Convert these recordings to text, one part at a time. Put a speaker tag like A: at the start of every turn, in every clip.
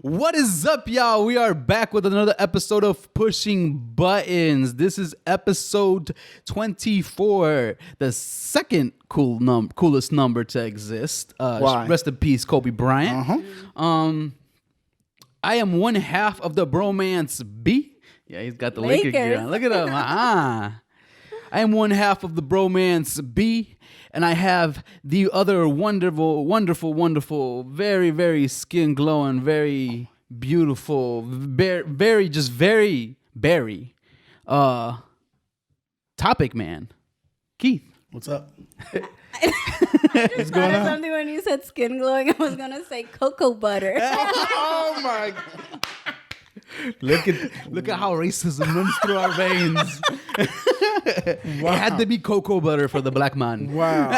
A: What is up, y'all? We are back with another episode of Pushing Buttons. This is episode 24, the second coolest number to exist.
B: Why?
A: Rest in peace, Kobe Bryant. I am one half of the bromance B. Yeah, he's got the Laker gear on. Look at him. I am one half of the bromance B. And I have the other wonderful, very, very skin glowing, very beautiful, very topic man, Keith.
B: What's up?
C: What's going on? Something when you said skin glowing, I was gonna say cocoa butter.
B: Oh my God.
A: Look at how racism runs through our veins. It had to be cocoa butter for the black man.
B: Wow.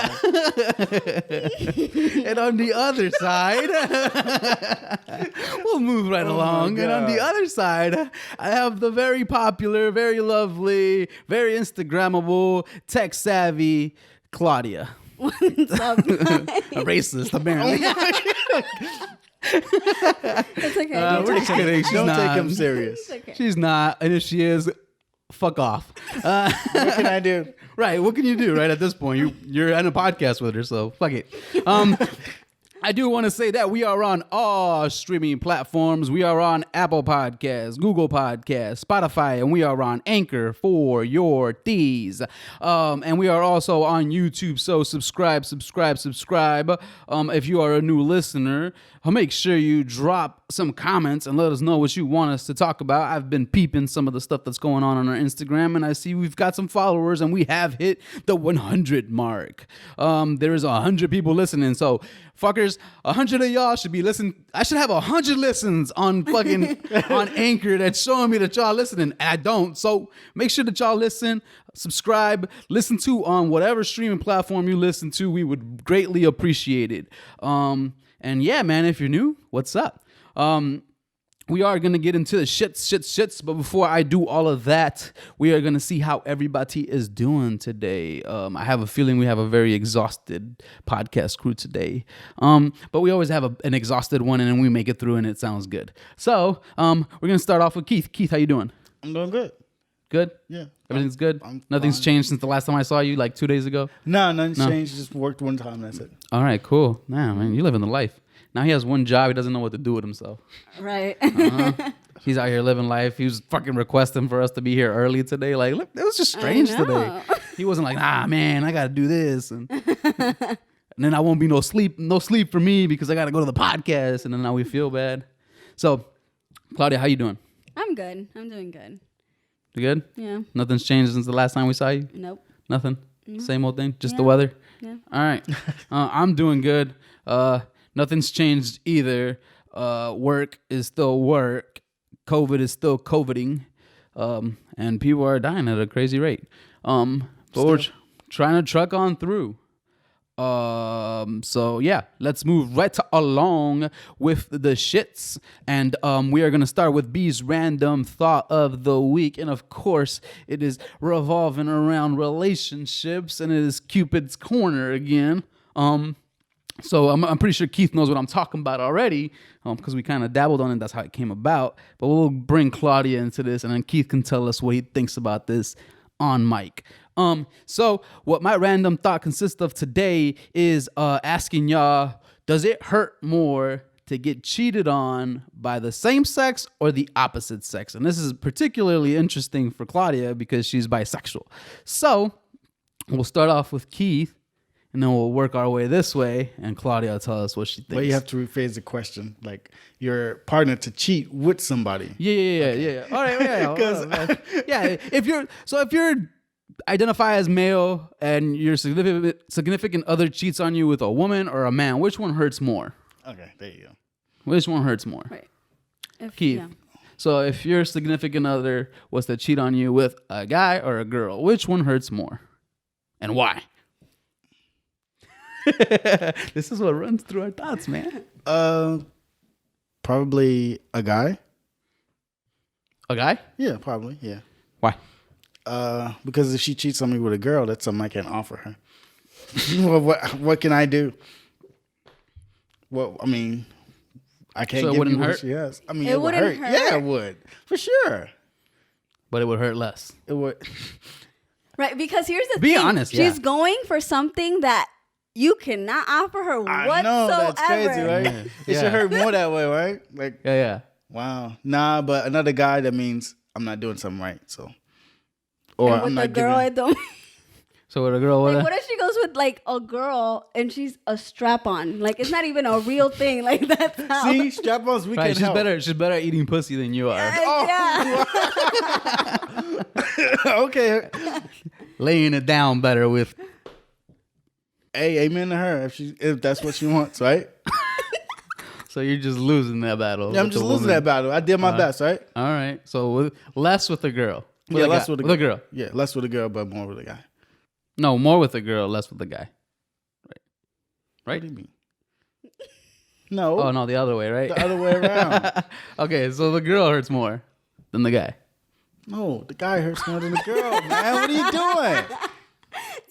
A: And on the other side, we'll move right along. And on the other side, I have the very popular, very lovely, very Instagrammable, tech savvy Claudia.
C: What's up?
A: A racist, apparently.
C: It's okay.
A: We're just kidding. She's
B: Don't
A: not.
B: take him serious.
C: It's okay.
A: She's not. And if she is, fuck off.
B: What can I do?
A: Right. What can you do, right? At this point, you're on a podcast with her, so fuck it. I do want to say that we are on all streaming platforms. We are on Apple Podcasts, Google Podcasts, Spotify, and we are on Anchor for your D's. And we are also on YouTube, so subscribe. If you are a new listener, make sure you drop some comments and let us know what you want us to talk about. I've been peeping some of the stuff that's going on our Instagram, and I see we've got some followers, and we have hit the 100 mark. There is 100 people listening, so fuckers, 100 of y'all should be listening. I should have 100 listens on fucking on Anchor that's showing me that y'all listening, and I don't. So make sure that y'all listen, subscribe, listen to on whatever streaming platform you listen to. We would greatly appreciate it. And yeah, man, if you're new, what's up? We are going to get into the shits. But before I do all of that, we are going to see how everybody is doing today. I have a feeling we have a very exhausted podcast crew today. But we always have an exhausted one, and then we make it through, and it sounds good. So we're going to start off with Keith. Keith, how you doing?
B: I'm doing good.
A: Good?
B: Yeah.
A: Everything's good? Nothing's
B: fine.
A: changed since the last time I saw you, like 2 days ago?
B: No, nothing's changed. Just worked one time. That's it.
A: All right, cool. Nah, man, you living the life. Now he has one job. He doesn't know what to do with himself.
C: Right.
A: He's out here living life. He was fucking requesting for us to be here early today. Like, look, it was just strange today. He wasn't like, man, I got to do this. And then I won't be no sleep for me because I got to go to the podcast. And then now we feel bad. So, Claudia, how you doing?
C: I'm good. I'm doing good.
A: You good?
C: Yeah.
A: Nothing's changed since the last time we saw you?
C: Nope.
A: Nothing? Same old thing? Just the
C: Yeah.
A: weather?
C: Yeah.
A: All right. I'm doing good. Nothing's changed either. Work is still work. COVID is still COVIDing. And people are dying at a crazy rate. But we're trying to truck on through. So yeah, let's move right along with the shits. And we are going to start with B's random thought of the week. And of course, it is revolving around relationships, and it is Cupid's corner again. So I'm pretty sure Keith knows what I'm talking about already, because we kind of dabbled on it. That's how it came about. But we'll bring Claudia into this, and then Keith can tell us what he thinks about this on mic. So what my random thought consists of today is asking y'all, does it hurt more to get cheated on by the same sex or the opposite sex? And this is particularly interesting for Claudia because she's bisexual. So we'll start off with Keith, and then we'll work our way this way, and Claudia will tell us what she thinks.
B: But you have to rephrase the question, like your partner to cheat with somebody.
A: Yeah. All right, yeah. If you're identify as male and your significant other cheats on you with a woman or a man, which one hurts more?
B: Okay, there you go.
A: Which one hurts more?
C: Right.
A: Keith.
C: Yeah.
A: So if your significant other was to cheat on you with a guy or a girl, which one hurts more? And why? This is what runs through our thoughts, man.
B: Probably a guy.
A: A guy?
B: Yeah, probably. Yeah.
A: Why?
B: Because if she cheats on me with a girl, that's something I can't offer her. Well, what can I do? Well, I mean, I can't
A: So it
B: give
A: wouldn't
B: you what
A: hurt?
B: she has. I mean,
C: It
B: it would hurt.
C: wouldn't
B: Yeah,
C: hurt?
B: it would. For sure.
A: But it would hurt less.
B: It would.
C: Right, because here's the
A: Be
C: thing.
A: honest,
C: She's
A: yeah.
C: going for something that you cannot offer her
B: I
C: whatsoever.
B: know, that's crazy, right?
A: Yeah.
B: It
A: Yeah.
B: should hurt more that way, right? Like,
A: Yeah.
B: wow. Nah, but another guy, that means I'm not doing something right, so. Or
C: And with
B: I'm
C: the
B: not
C: girl,
B: giving.
C: it don't.
A: So with a girl,
C: Like, what if she goes with like a girl and she's a strap-on? Like, it's not even a real thing. Like, that's how.
B: See, strap-ons, we
A: right,
B: can
A: she's
B: help.
A: better. She's better at eating pussy than you are.
C: Yeah.
B: Okay.
A: Laying it down better with.
B: Hey, amen to her if that's what she wants, right?
A: So you're just losing that battle.
B: Yeah, I'm
A: with
B: just
A: the
B: losing
A: woman.
B: that battle. I did my best, right?
A: All right. So less with the girl. With
B: Yeah,
A: a
B: less
A: guy.
B: with
A: a girl.
B: Yeah, less with a girl, but more with a guy.
A: No, more with the girl, less with the guy.
B: What
A: Right?
B: do you mean? No,
A: Oh no, the other way, right?
B: the other way around.
A: Okay, so the girl hurts more than the guy.
B: No, the guy hurts more than the girl, man. What are you doing?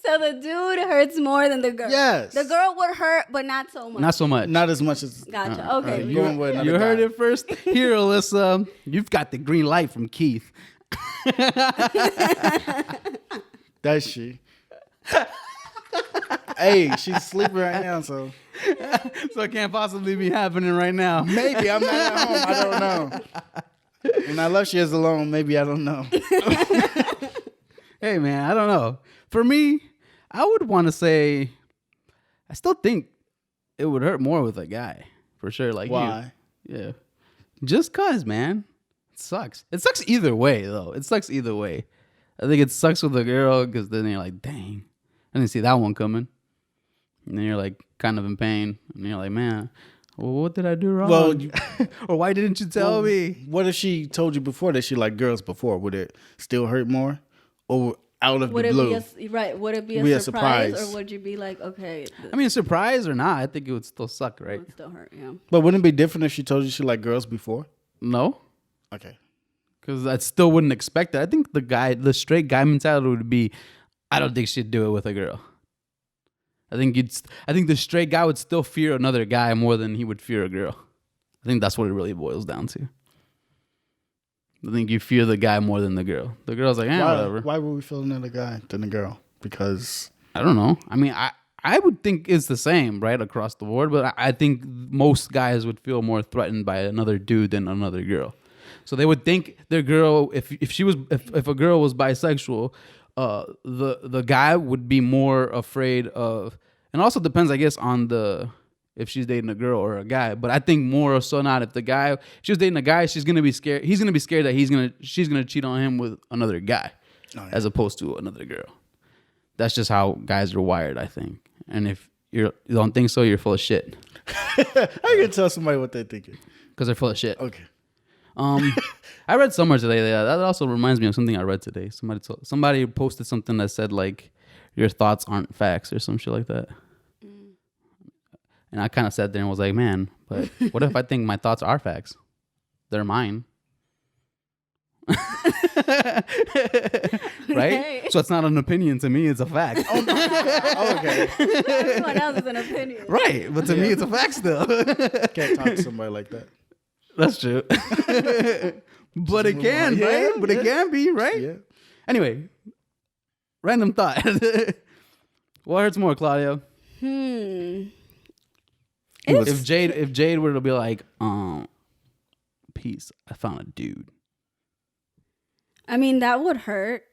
C: So the dude hurts more than the girl.
B: Yes.
C: The girl would hurt, but not so much.
A: Not so much.
B: Not as much as.
C: Gotcha. Okay.
B: Alright, going with another
A: You heard
B: guy.
A: it first here, Alyssa. You've got the green light from Keith.
B: That's she. Hey, she's sleeping right now, so
A: So it can't possibly be happening right now.
B: maybe I'm not at home. I don't know. And I love she is alone. Maybe I don't know.
A: Hey man, I don't know. For me, I would want to say I still think it would hurt more with a guy. For sure. Like
B: Why?
A: you. Yeah. Just cause, man. It sucks. It sucks either way though. It sucks either way. I think it sucks with a girl because then you're like, dang, I didn't see that one coming. And then you're like kind of in pain. And you're like, man, well, what did I do wrong?
B: Well,
A: or why didn't you tell me?
B: What if she told you before that she liked girls before? Would it still hurt more? Or out of
C: Would
B: the
C: it
B: blue?
C: be Would it be
B: Be
C: a
B: a
C: surprise,
B: surprise.
C: or would you be like, okay, this
A: I mean, surprise or not, I think it would still suck, right?
C: would still hurt? Yeah.
B: But wouldn't it be different if she told you she liked girls before?
A: No,
B: Okay.
A: because I still wouldn't expect that. I think the straight guy mentality would be, I don't think she'd do it with a girl. I think the straight guy would still fear another guy more than he would fear a girl. I think that's what it really boils down to. I think you fear the guy more than the girl. The girl's like, whatever.
B: Why would we feel another guy than the girl? Because
A: I don't know. I mean, I would think it's the same, right, across the board. But I think most guys would feel more threatened by another dude than another girl. So they would think their girl, if a girl was bisexual, the guy would be more afraid of. And also depends, I guess, on if she's dating a girl or a guy. But I think more so not if she was dating a guy, she's gonna be scared. He's gonna be scared that she's gonna cheat on him with another guy, as opposed to another girl. That's just how guys are wired, I think. And if you don't think so, you're full of shit.
B: how you gonna tell somebody what they're thinking?
A: Because they're full of shit.
B: Okay.
A: I read somewhere today that also reminds me of something I read today. Somebody posted something that said like, your thoughts aren't facts or some shit like that. And I kind of sat there and was like, man, but what if I think my thoughts are facts? They're mine. Right? So it's not an opinion to me, it's a fact.
B: Okay.
C: Everyone else is an opinion.
A: Right, but to me it's a fact still.
B: Can't talk to somebody like that.
A: That's true. But it can,
B: Yeah,
A: right? But it
B: yeah.
A: can be, right?
B: Yeah.
A: Anyway, random thought. What hurts more, Claudia? If Jade were to be like, peace, I found a dude.
C: I mean, that would hurt.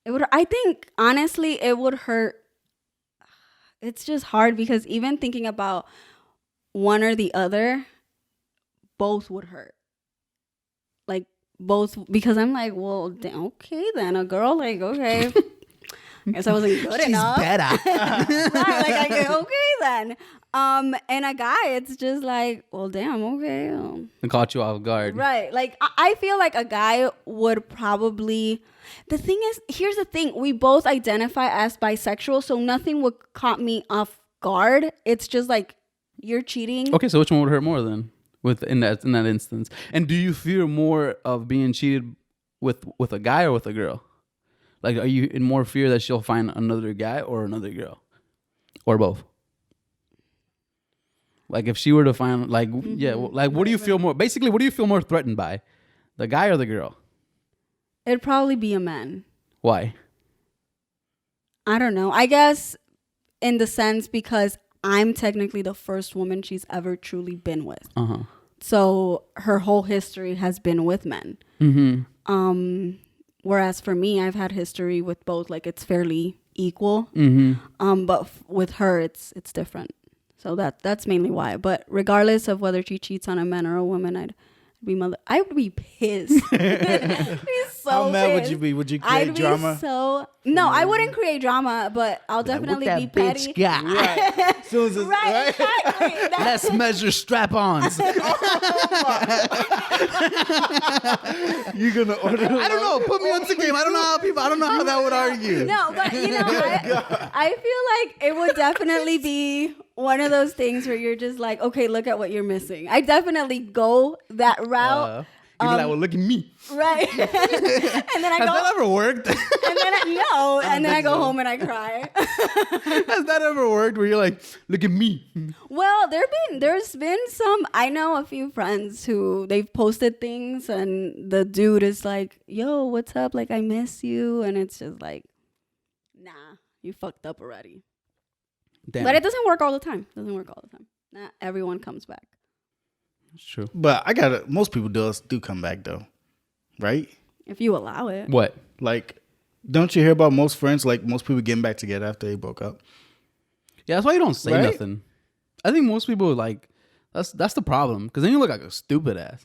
C: It would. I think honestly, it would hurt. It's just hard because even thinking about one or the other, both would hurt. Like both, because I'm like, well, okay, then a girl, like, okay, I guess I wasn't good enough.
A: Better.
C: Right, like I get okay then. And a guy, it's just like, well, damn, okay.
A: And caught you off guard.
C: Right. Like, I feel like a guy would probably. The thing is, here's the thing. We both identify as bisexual, so nothing would caught me off guard. It's just like, you're cheating.
A: Okay, so which one would hurt more then? In that instance, and do you fear more of being cheated with a guy or with a girl? Like, are you in more fear that she'll find another guy or another girl, or both? Like if she were to find like like what do you feel more? Basically, what do you feel more threatened by, the guy or the girl?
C: It'd probably be a man.
A: Why?
C: I don't know. I guess in the sense because I'm technically the first woman she's ever truly been with. So her whole history has been with men. Whereas for me, I've had history with both. Like it's fairly equal. But with her, it's different. So that's mainly why. But regardless of whether she cheats on a man or a woman, I would be pissed. I'd be so
B: How mad would
C: pissed.
B: you be? Would you create drama?
C: No, I wouldn't create drama, but I'll definitely be petty.
B: Right. As soon as it's,
C: Right, exactly.
A: Let's measure strap-ons.
B: You're gonna order.
A: I don't know. Put me on the game. I don't know how that would argue.
C: No, but I feel like it would definitely be one of those things where you're just like, okay, look at what you're missing. I definitely go that route.
A: You'd be like, well, look at me.
C: Right. And then I
A: Has
C: go.
A: that ever worked?
C: And then I go home and I cry.
A: Has that ever worked where you're like, look at me?
C: Well, there's been some. I know a few friends who they've posted things and the dude is like, yo, what's up? Like, I miss you. And it's just like, nah, you fucked up already.
A: Damn.
C: But it doesn't work all the time. Not everyone comes back.
A: It's true.
B: But most people do come back though, right?
C: If you allow it.
A: What?
B: Like, don't you hear about most friends, like most people getting back together after they broke up?
A: Yeah, that's why you don't say
B: Right?
A: nothing. I think most people like that's the problem, because then you look like a stupid ass.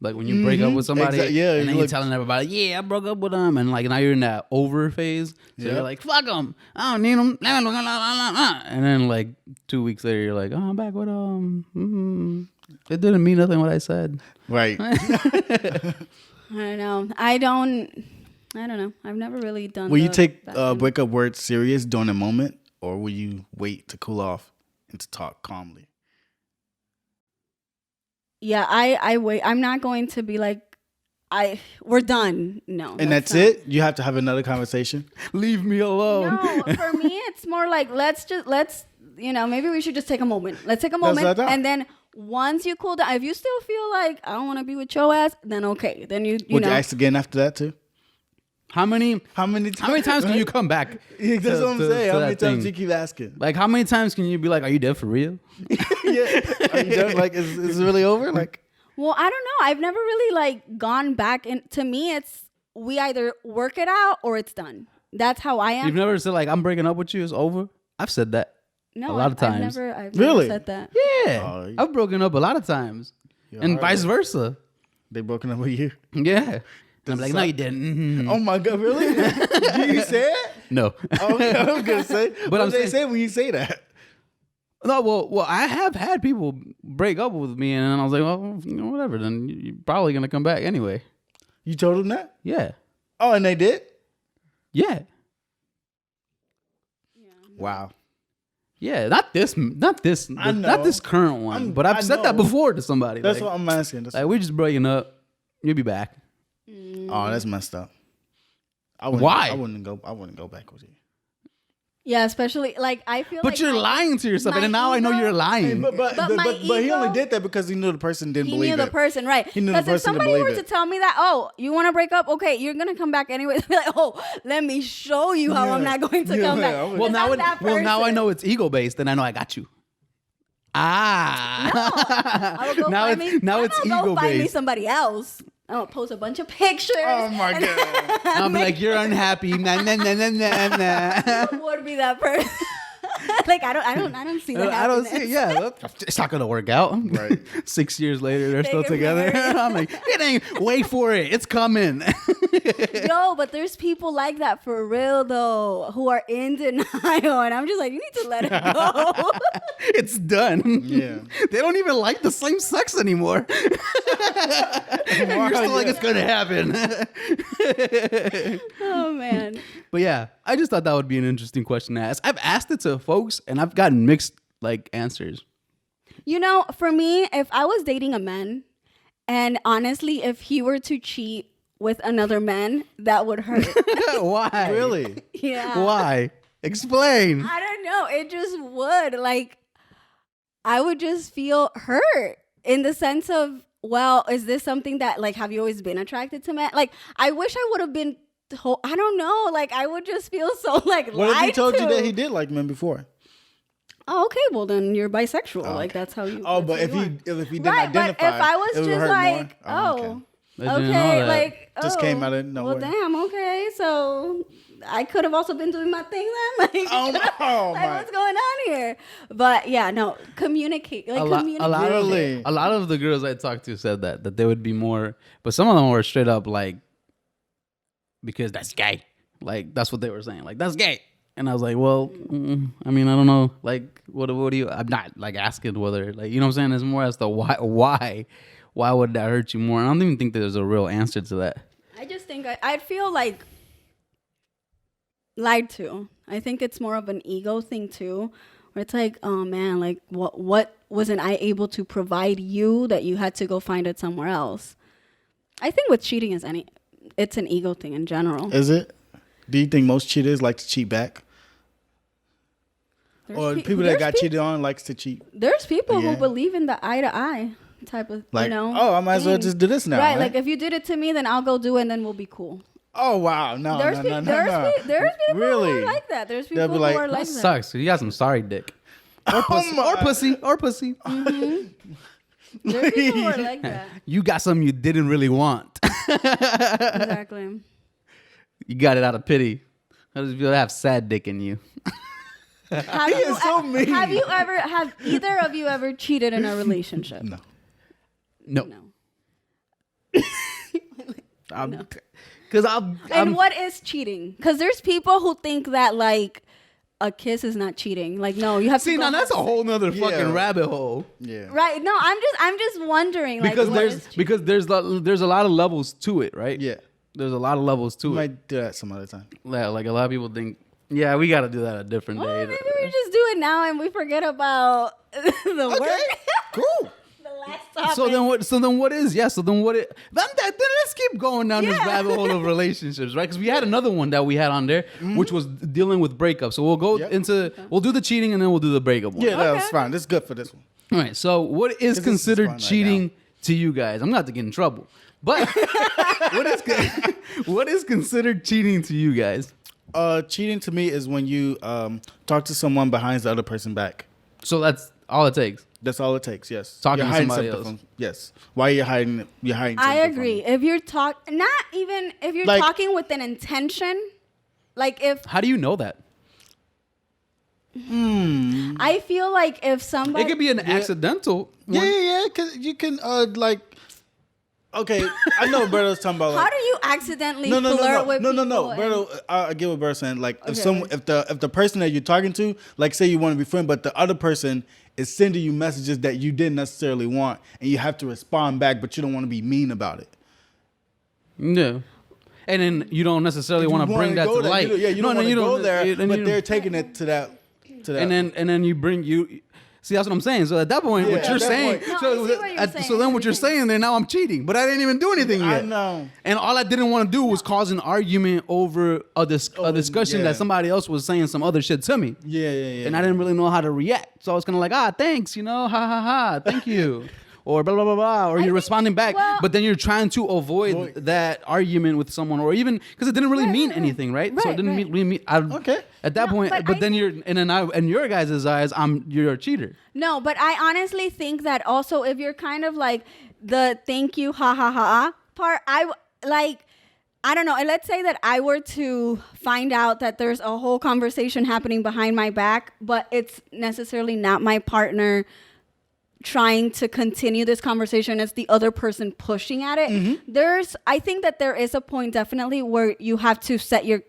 A: Like when you break up with somebody, and then you're telling everybody, "Yeah, I broke up with them," and like now you're in that over phase. So you're like, "Fuck them, I don't need them." And then like 2 weeks later, you're like, "Oh, I'm back with them." It didn't mean nothing what I said.
B: Right.
C: I don't know. I don't know. I've never really done.
B: Will you take breakup words serious during a moment, or will you wait to cool off and to talk calmly?
C: Yeah, I wait. I'm not going to be like, we're done. No.
B: And that's it? You have to have another conversation?
A: Leave me alone.
C: No, for me, it's more like let's maybe we should just take a moment. Let's take a
B: That's what I
C: moment,
B: thought.
C: and then once you cool down, if you still feel like I don't want to be with your ass, then okay, then you
B: Would
C: know.
B: you ask again after that too?
A: How many
B: times?
A: can you come back?
B: That's what I'm saying. How many times do you keep asking?
A: Like, how many times can you be like, "Are you dead for real?"
B: Yeah. Are you done? Like, is it really over? Like,
C: Well, I don't know. I've never really like gone back, and to me, it's we either work it out or it's done. That's how I am.
A: You've never said like, "I'm breaking up with you. It's over." I've said that.
C: No,
A: a lot of times.
C: I've
B: Really?
C: never said that.
A: Yeah,
B: Oh,
A: I've broken up a lot of times, and vice versa.
B: they broken up with you?
A: Yeah, and I'm like, "No, you didn't."
B: Oh my God, really? Did you say it?
A: No.
B: Oh, okay, I was gonna say.
A: But
B: What
A: I'm
B: did they
A: saying-
B: say when you say that?
A: No, well, I have had people break up with me, and I was like, "Well, whatever. Then you're probably gonna come back anyway."
B: You told them that?
A: Yeah,
B: Oh, and they did?
A: yeah,
B: Wow.
A: yeah. Not this
B: I know.
A: not this current one. But
B: I
A: I've said that
B: know.
A: before to somebody.
B: That's
A: like,
B: what I'm asking.
A: like, we're just breaking up. You'll be back.
B: Oh, that's messed up.
A: Why?
B: I wouldn't go back with you.
C: Yeah, especially like I feel.
A: But
C: like
A: you're lying to yourself, and
C: my
A: then now I know
C: ego-
A: you're lying.
B: But
C: my
B: he only
C: ego-
B: did that because he knew the person didn't
C: He
B: believe
C: knew
B: it.
C: the person, right?
B: He knew the
C: Because if
B: person to
C: somebody
B: believe
C: were
B: it.
C: to tell me that, oh, you want to break up? Okay, you're gonna come back anyway. Be like, oh, let me show you how I'm
B: Yeah.
C: not going to
B: Yeah,
C: come
B: yeah,
C: back.
B: I would-
A: well, now
C: Because I'm that
A: I
C: person.
A: know it's ego based, and I know I got you.
C: I will go
A: now
C: find
A: it's
C: me,
A: now
C: I'm
A: it's
C: gonna go
A: ego
C: find me
A: based.
C: somebody else. I'm gonna post a bunch of pictures.
B: Oh my God.
A: I'll be like, you're unhappy. Nah, nah, nah, nah, nah, nah.
C: Would be that person. Like I don't see that.
A: I don't see it. Yeah, it's not gonna work out.
B: Right.
A: 6 years later, they're
C: They
A: still
C: get
A: together.
C: married.
A: I'm like, it ain't. Wait for it. It's coming.
C: Yo, but there's people like that for real though, who are in denial, and I'm just like, you need to let it go.
A: It's done.
B: Yeah.
A: They don't even like the same sex anymore. And you're still like, it's gonna happen.
C: Oh man.
A: But yeah, I just thought that would be an interesting question to ask. I've asked it to folks, and I've gotten mixed like answers.
C: You know, for me, if I was dating a man, and honestly, if he were to cheat with another man, that would hurt.
A: Why?
B: Really?
C: Yeah.
A: Why? Explain.
C: I don't know. It just would. Like, I would just feel hurt in the sense of, well, is this something that, like, have you always been attracted to men? Like, I wish I would have been told, I don't know. Like, I would just feel so, like,
B: What if he
C: lied
B: told
C: to.
B: you that he did like men before?
C: Oh, okay, well, then you're bisexual. Like, that's how you.
B: Oh,
C: that's
B: but
C: how
B: if
C: you
B: he
C: are.
B: if he didn't
C: Right, but
B: identify,
C: if I was
B: it would
C: just
B: hurt
C: like,
B: more.
A: They didn't know
C: okay,
A: that.
C: like,
B: Just came out of
C: well,
B: nowhere.
C: damn, okay, so I could have also been doing my thing then. Like,
B: Oh,
C: like
B: my.
C: what's going on here? But yeah, no, communicate. Like,
A: a lot
B: Really?
A: a lot of the girls I talked to said that they would be more, but some of them were straight up like, because that's gay. Like, that's what they were saying. Like, that's gay. And I was like, well, I mean, I don't know. Like, what do you? I'm not like asking whether, like, you know what I'm saying? It's more as to why would that hurt you more? I don't even think there's a real answer to that.
C: I just think I'd feel like lied to. I think it's more of an ego thing too, where it's like, oh man, like what wasn't I able to provide you that you had to go find it somewhere else? I think with cheating it's an ego thing in general.
B: Is it? Do you think most cheaters like to cheat back? Or people that got cheated on likes to cheat?
C: There's people
B: Yeah.
C: who believe in the eye to eye type of,
B: Like,
C: you know.
B: oh, I might as well
C: thing.
B: just do this now.
C: Right, like if you did it to me, then I'll go do it and then we'll be cool.
B: Oh, wow. No,
C: There's
B: no,
C: pe-
B: no, no,
C: there's
B: no.
C: pe- there's people
B: Really?
C: who are like that. There's
B: They'll
C: people
B: be like,
C: who are like
A: That
C: that.
A: sucks. You got some sorry dick. Or pussy.
B: my-
A: Or pussy. Or pussy.
C: There's people who are like that.
A: You got something you didn't really want.
C: Exactly.
A: You got it out of pity. How does it feel to have sad dick in you?
C: Have you,
B: so mean.
C: have either of you ever cheated in a relationship?
B: No.
A: No.
C: No.
A: Because
C: And what is cheating? Because there's people who think that like a kiss is not cheating. Like, no, you have to
A: see,
C: go
A: now that's a
C: have
A: whole nother
B: Yeah.
A: fucking rabbit hole.
B: Yeah.
C: sex. Right. No, I'm just wondering. Like,
A: Because
C: what is cheating?
A: there's a lot of levels to it, right?
B: Yeah.
A: There's a lot of levels to
B: We
A: it.
B: might do that some other time.
A: Yeah, like a lot of people think, yeah, we got to do that a different
C: Well,
A: day.
C: maybe we just do it now and we forget about the work.
B: Cool.
C: The last topic.
A: So then what is? Yeah. So then what? Then let's keep going down this
C: Yeah.
A: rabbit hole of relationships, right? Because we had another one that we had on there, which was dealing with breakups. So we'll go
B: Yep.
A: into we'll do the cheating and then we'll do the breakup one.
B: Yeah, that was
C: Okay.
B: fine. This is good for this one.
A: All right. So what is
B: this is
A: considered
B: fun right
A: cheating to you guys? I'm not to get in trouble, but what is considered cheating to you guys?
B: Cheating to me is when you talk to someone behind the other person back.
A: So that's all it takes.
B: That's all it takes. Yes.
A: Talking
B: You're
A: to
B: hiding
A: somebody
B: something
A: else.
B: yes. Why you're hiding? You're hiding.
C: I
B: something
C: agree.
B: From
C: If you're not even if you're
B: Like-
C: talking with an intention, like if
A: How do you know that?
C: I feel like if somebody
A: It could be an accidental.
B: Yeah,
A: one.
B: yeah. Because you can like. Okay, I know what Berto's talking about.
C: how
B: Like,
C: do you accidentally
B: no,
C: flirt with
B: no,
C: people?
B: no.
C: and-
B: Berto, I get what Berto's saying. Like, if
C: Okay.
B: if the person that you're talking to, like, say you want to be friends, but the other person is sending you messages that you didn't necessarily want, and you have to respond back, but you don't want to be mean about it.
A: Yeah. And then you don't necessarily
B: You
A: want to
B: wanna
A: bring that
B: go
A: to
B: there,
A: light.
B: You don't want to go there,
A: and
B: but
A: you-
B: they're taking it to that.
A: and then you bring you. See, that's what I'm saying. So at that point,
B: Yeah,
A: what
B: at
A: you're
B: that
A: saying,
B: point-
C: No, I
A: so,
C: see what you're saying.
A: so then what you're saying, then now I'm cheating, but I didn't even do anything
B: I
A: yet.
B: know.
A: And all I didn't want to do was cause an argument over a discussion
B: yeah.
A: that somebody else was saying some other shit to me.
B: Yeah, yeah, yeah.
A: And I didn't really know how to react. So I was kind of like, thanks, ha ha ha, thank you. Or blah, blah, blah, blah. Or you're
C: think-
A: responding back,
C: well-
A: but then you're trying to avoid that argument with someone, or even because it didn't really mean anything, right? So it
C: Right,
A: didn't
C: right.
A: really mean.
B: Okay.
A: At that
C: No,
A: point,
C: but
A: but
C: I
A: then
C: think-
A: in your guys' eyes, you're a cheater.
C: No, but I honestly think that also if you're kind of like the thank you ha ha ha part, I don't know. And let's say that I were to find out that there's a whole conversation happening behind my back, but it's necessarily not my partner trying to continue this conversation, it's the other person pushing at it. I think that there is a point definitely where you have to set your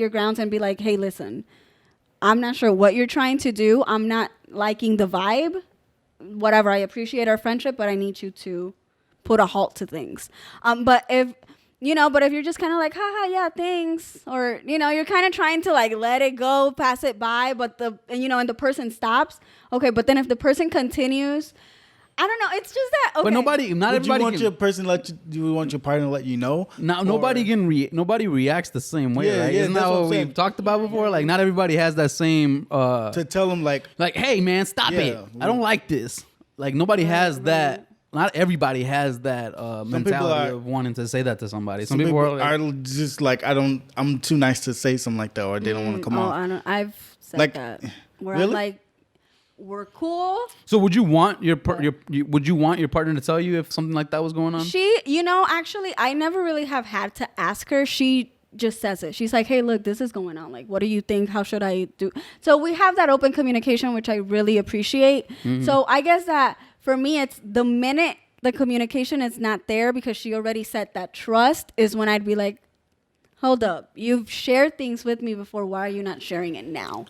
C: grounds and be like, hey, listen, I'm not sure what you're trying to do. I'm not liking the vibe. Whatever, I appreciate our friendship, but I need you to put a halt to things. But if you're just kind of like, haha, yeah, thanks. Or, you're kind of trying to like let it go, pass it by, but and the person stops. Okay, but then if the person continues, I don't know. It's just that. Okay.
A: But not
B: Would you
A: everybody
B: want
A: can.
B: your person let you? Do you want your partner to let you know?
A: Nobody reacts the same way,
B: Yeah,
A: right?
B: yeah,
A: Isn't
B: that's
A: that
B: what
A: what
B: I'm
A: we've
B: saying.
A: talked about before? Like, not everybody has that same.
B: To tell them like,
A: Hey, man, stop
B: Yeah,
A: it! I don't like this. Like, nobody has that. Not everybody has that mentality
B: are-
A: of wanting to say that to somebody.
B: some people are just like, I'm too nice to say something like that, or they don't want to come
C: Oh,
B: on.
C: I don't. I've said
B: Like,
C: that. Where
B: really?
C: I'm like, we're cool.
A: So would you want would you want your partner to tell you if something like that was going on?
C: She, actually, I never really have had to ask her. She just says it. She's like, hey, look, this is going on. Like, what do you think? How should I do? So we have that open communication, which I really appreciate. So I guess that for me, it's the minute the communication is not there because she already set that trust is when I'd be like, hold up. You've shared things with me before. Why are you not sharing it now?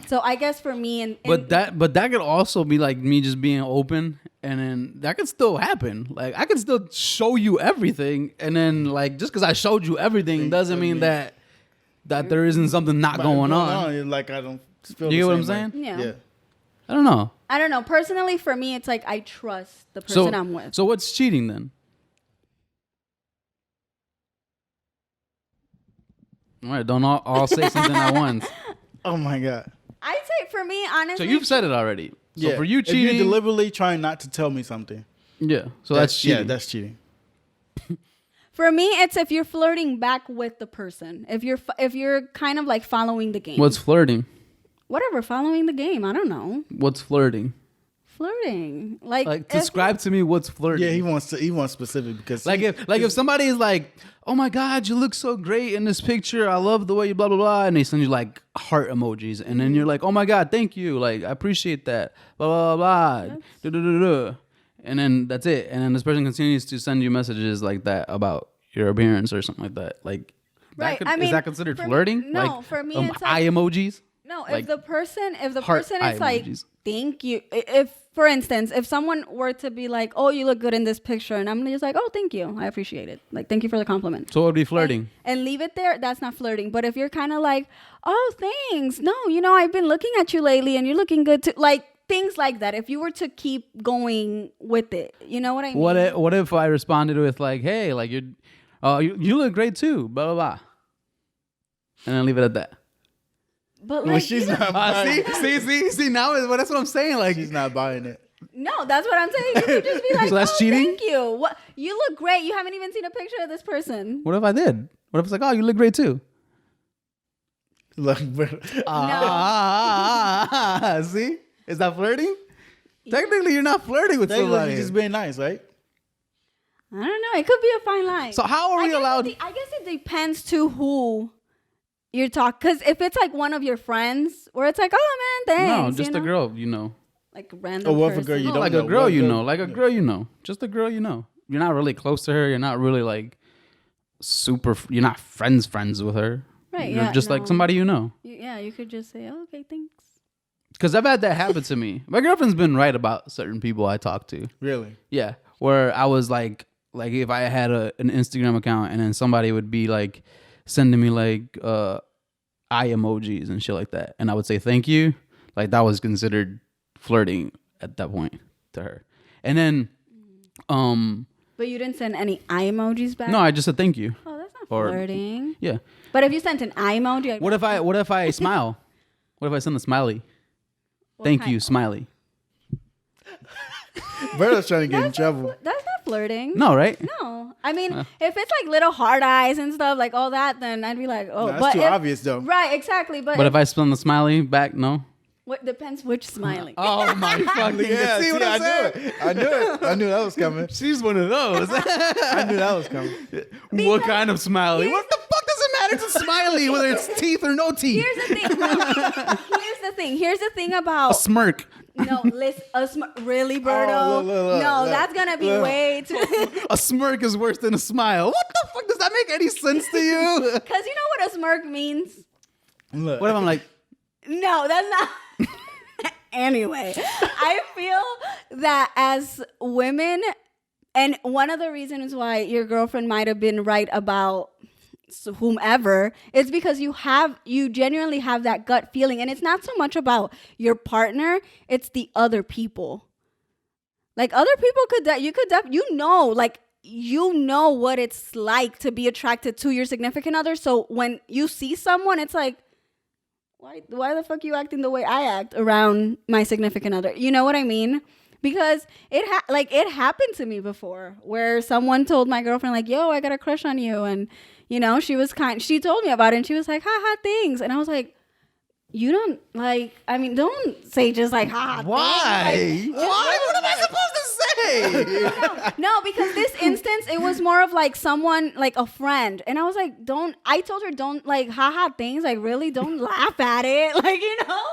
C: So I guess for me, and
A: But that could also be like me just being open, and then that could still happen. Like, I could still show you everything, and then like just because I showed you everything doesn't mean that there isn't something not going on.
B: Like, I don't feel.
A: You
B: the
A: get what
B: same
A: I'm
B: way.
A: saying?
C: Yeah.
A: I don't know.
C: I don't know. Personally, for me, it's like I trust the person I'm with.
A: So what's cheating then? All right, don't all say something at once.
B: Oh my god.
C: I'd say for me, honestly.
A: So you've said it already. So
B: Yeah.
A: for you
B: if
A: cheating,
B: you're deliberately trying not to tell me something,
A: yeah. So that's cheating.
B: Yeah, that's cheating.
C: For me, it's if you're flirting back with the person. If you're kind of like following the game.
A: What's flirting?
C: Whatever, following the game. I don't know.
A: What's flirting?
C: Flirting. Like if-
A: Describe to me what's flirting.
B: Yeah, he wants specific because
A: If somebody is like, oh my God, you look so great in this picture. I love the way you blah blah blah, and they send you like heart emojis, and then you're like, oh my God, thank you. Like, I appreciate that. Blah blah blah. Duh. And then that's it. And then this person continues to send you messages like that about your appearance or something like that. Like,
C: Right,
A: that
C: I
A: is
C: mean,
A: that considered
C: for me-
A: flirting?
C: no,
A: like,
C: for me, it's like-
A: eye emojis.
C: No,
A: Like,
C: if the person
A: heart
C: is
A: eye
C: like,
A: emojis.
C: thank you. If, for instance, if someone were to be like, oh, you look good in this picture, and I'm just like, oh, thank you, I appreciate it. Like, thank you for the compliment.
A: So it would be flirting.
C: And leave it there. That's not flirting. But if you're kind of like, oh, thanks. No, I've been looking at you lately, and you're looking good too. Like things like that. If you were to keep going with it, you know what I mean?
A: What if I responded with like, hey, like you look great too, blah blah blah, and then leave it at that.
C: But
B: Well,
C: like,
B: she's
C: you know-
B: not buying.
A: See. Now that's what I'm saying. Like,
B: She's not buying it.
C: no, that's what I'm saying. You could just be like,
A: So that's
C: oh,
A: cheating?
C: thank you. What? You look great. You haven't even seen a picture of this person.
A: what if I did? What if it's like, oh, you look great too?
B: Like,
A: See, is that flirting? Technically, you're not flirting with somebody.
B: just being nice, right?
C: I don't know. It could be a fine line.
A: So how are we allowed?
C: I guess it depends to who you're talking. Because if it's like one of your friends, where it's like, oh man, thanks.
A: No, just a girl, you know.
C: Like a random.
B: Or what if a
C: person.
B: girl you
A: No,
B: don't
A: like
B: know?
A: a girl,
B: What
A: you
B: girl-
A: know, like a girl, you know, just a girl, you know. You're not really close to her. You're not really like super. You're not friends with her.
C: Right,
A: You're
C: yeah,
A: just like
C: no.
A: somebody you know.
C: Yeah, you could just say, oh, okay, thanks.
A: Because I've had that happen to me. My girlfriend's been right about certain people I talk to.
B: Really?
A: Yeah, where I was like if I had an Instagram account and then somebody would be like sending me like eye emojis and shit like that, and I would say thank you, like that was considered flirting at that point to her. And then,
C: But you didn't send any eye emojis back?
A: no, I just said thank you.
C: Oh, that's not
A: Or-
C: flirting.
A: Yeah.
C: But if you sent an eye emoji,
A: What if I smile? What if I send a smiley?
C: what
A: Thank
C: kind-
A: you, smiley.
B: Berto's trying to get in trouble.
C: That's not flirting.
A: No, right?
C: No. I mean, if it's like little hard eyes and stuff, like all that, then I'd be like, oh.
B: No, that's
C: but
B: too obvious, though.
C: Right, exactly. But,
A: But if I send the smiley back, no.
C: what depends which smiley.
A: Oh my fucking!
B: Yeah,
A: see what
B: I
A: I'm
B: knew
A: saying?
B: it. I knew it. I knew that was coming.
A: She's one of those.
B: I knew that was coming.
A: What kind of smiley? What the fuck does it matter? It's a smiley, whether it's teeth or no teeth.
C: Here's the thing. Here's the thing
A: A
C: about
A: smirk.
C: no. Listen, really, Berto?
B: Oh, look,
C: no,
B: look,
C: that's gonna be
B: look.
C: way too.
A: A smirk is worse than a smile. What the fuck? Does that make any sense to you?
C: Because you know what a smirk means?
B: Look.
A: What if I'm like,
C: No, that's not. Anyway, I feel that as women, and one of the reasons why your girlfriend might have been right about whomever, is because you genuinely have that gut feeling, and it's not so much about your partner, it's the other people. Like other people could you know what it's like to be attracted to your significant other. So when you see someone, it's like, why the fuck you acting the way I act around my significant other? You know what I mean? Because it happened to me before where someone told my girlfriend like, yo, I got a crush on you. And, you know, she told me about it and she was like, haha, thanks. And I was like, you don't don't say just like, haha,
A: Why?
C: thanks. Like,
A: Why? What am I supposed to say?
C: No, because this instance, it was more of like someone, like a friend. And I was like, I told her, don't like, haha, things. Like, really, don't laugh at it. Like, you know?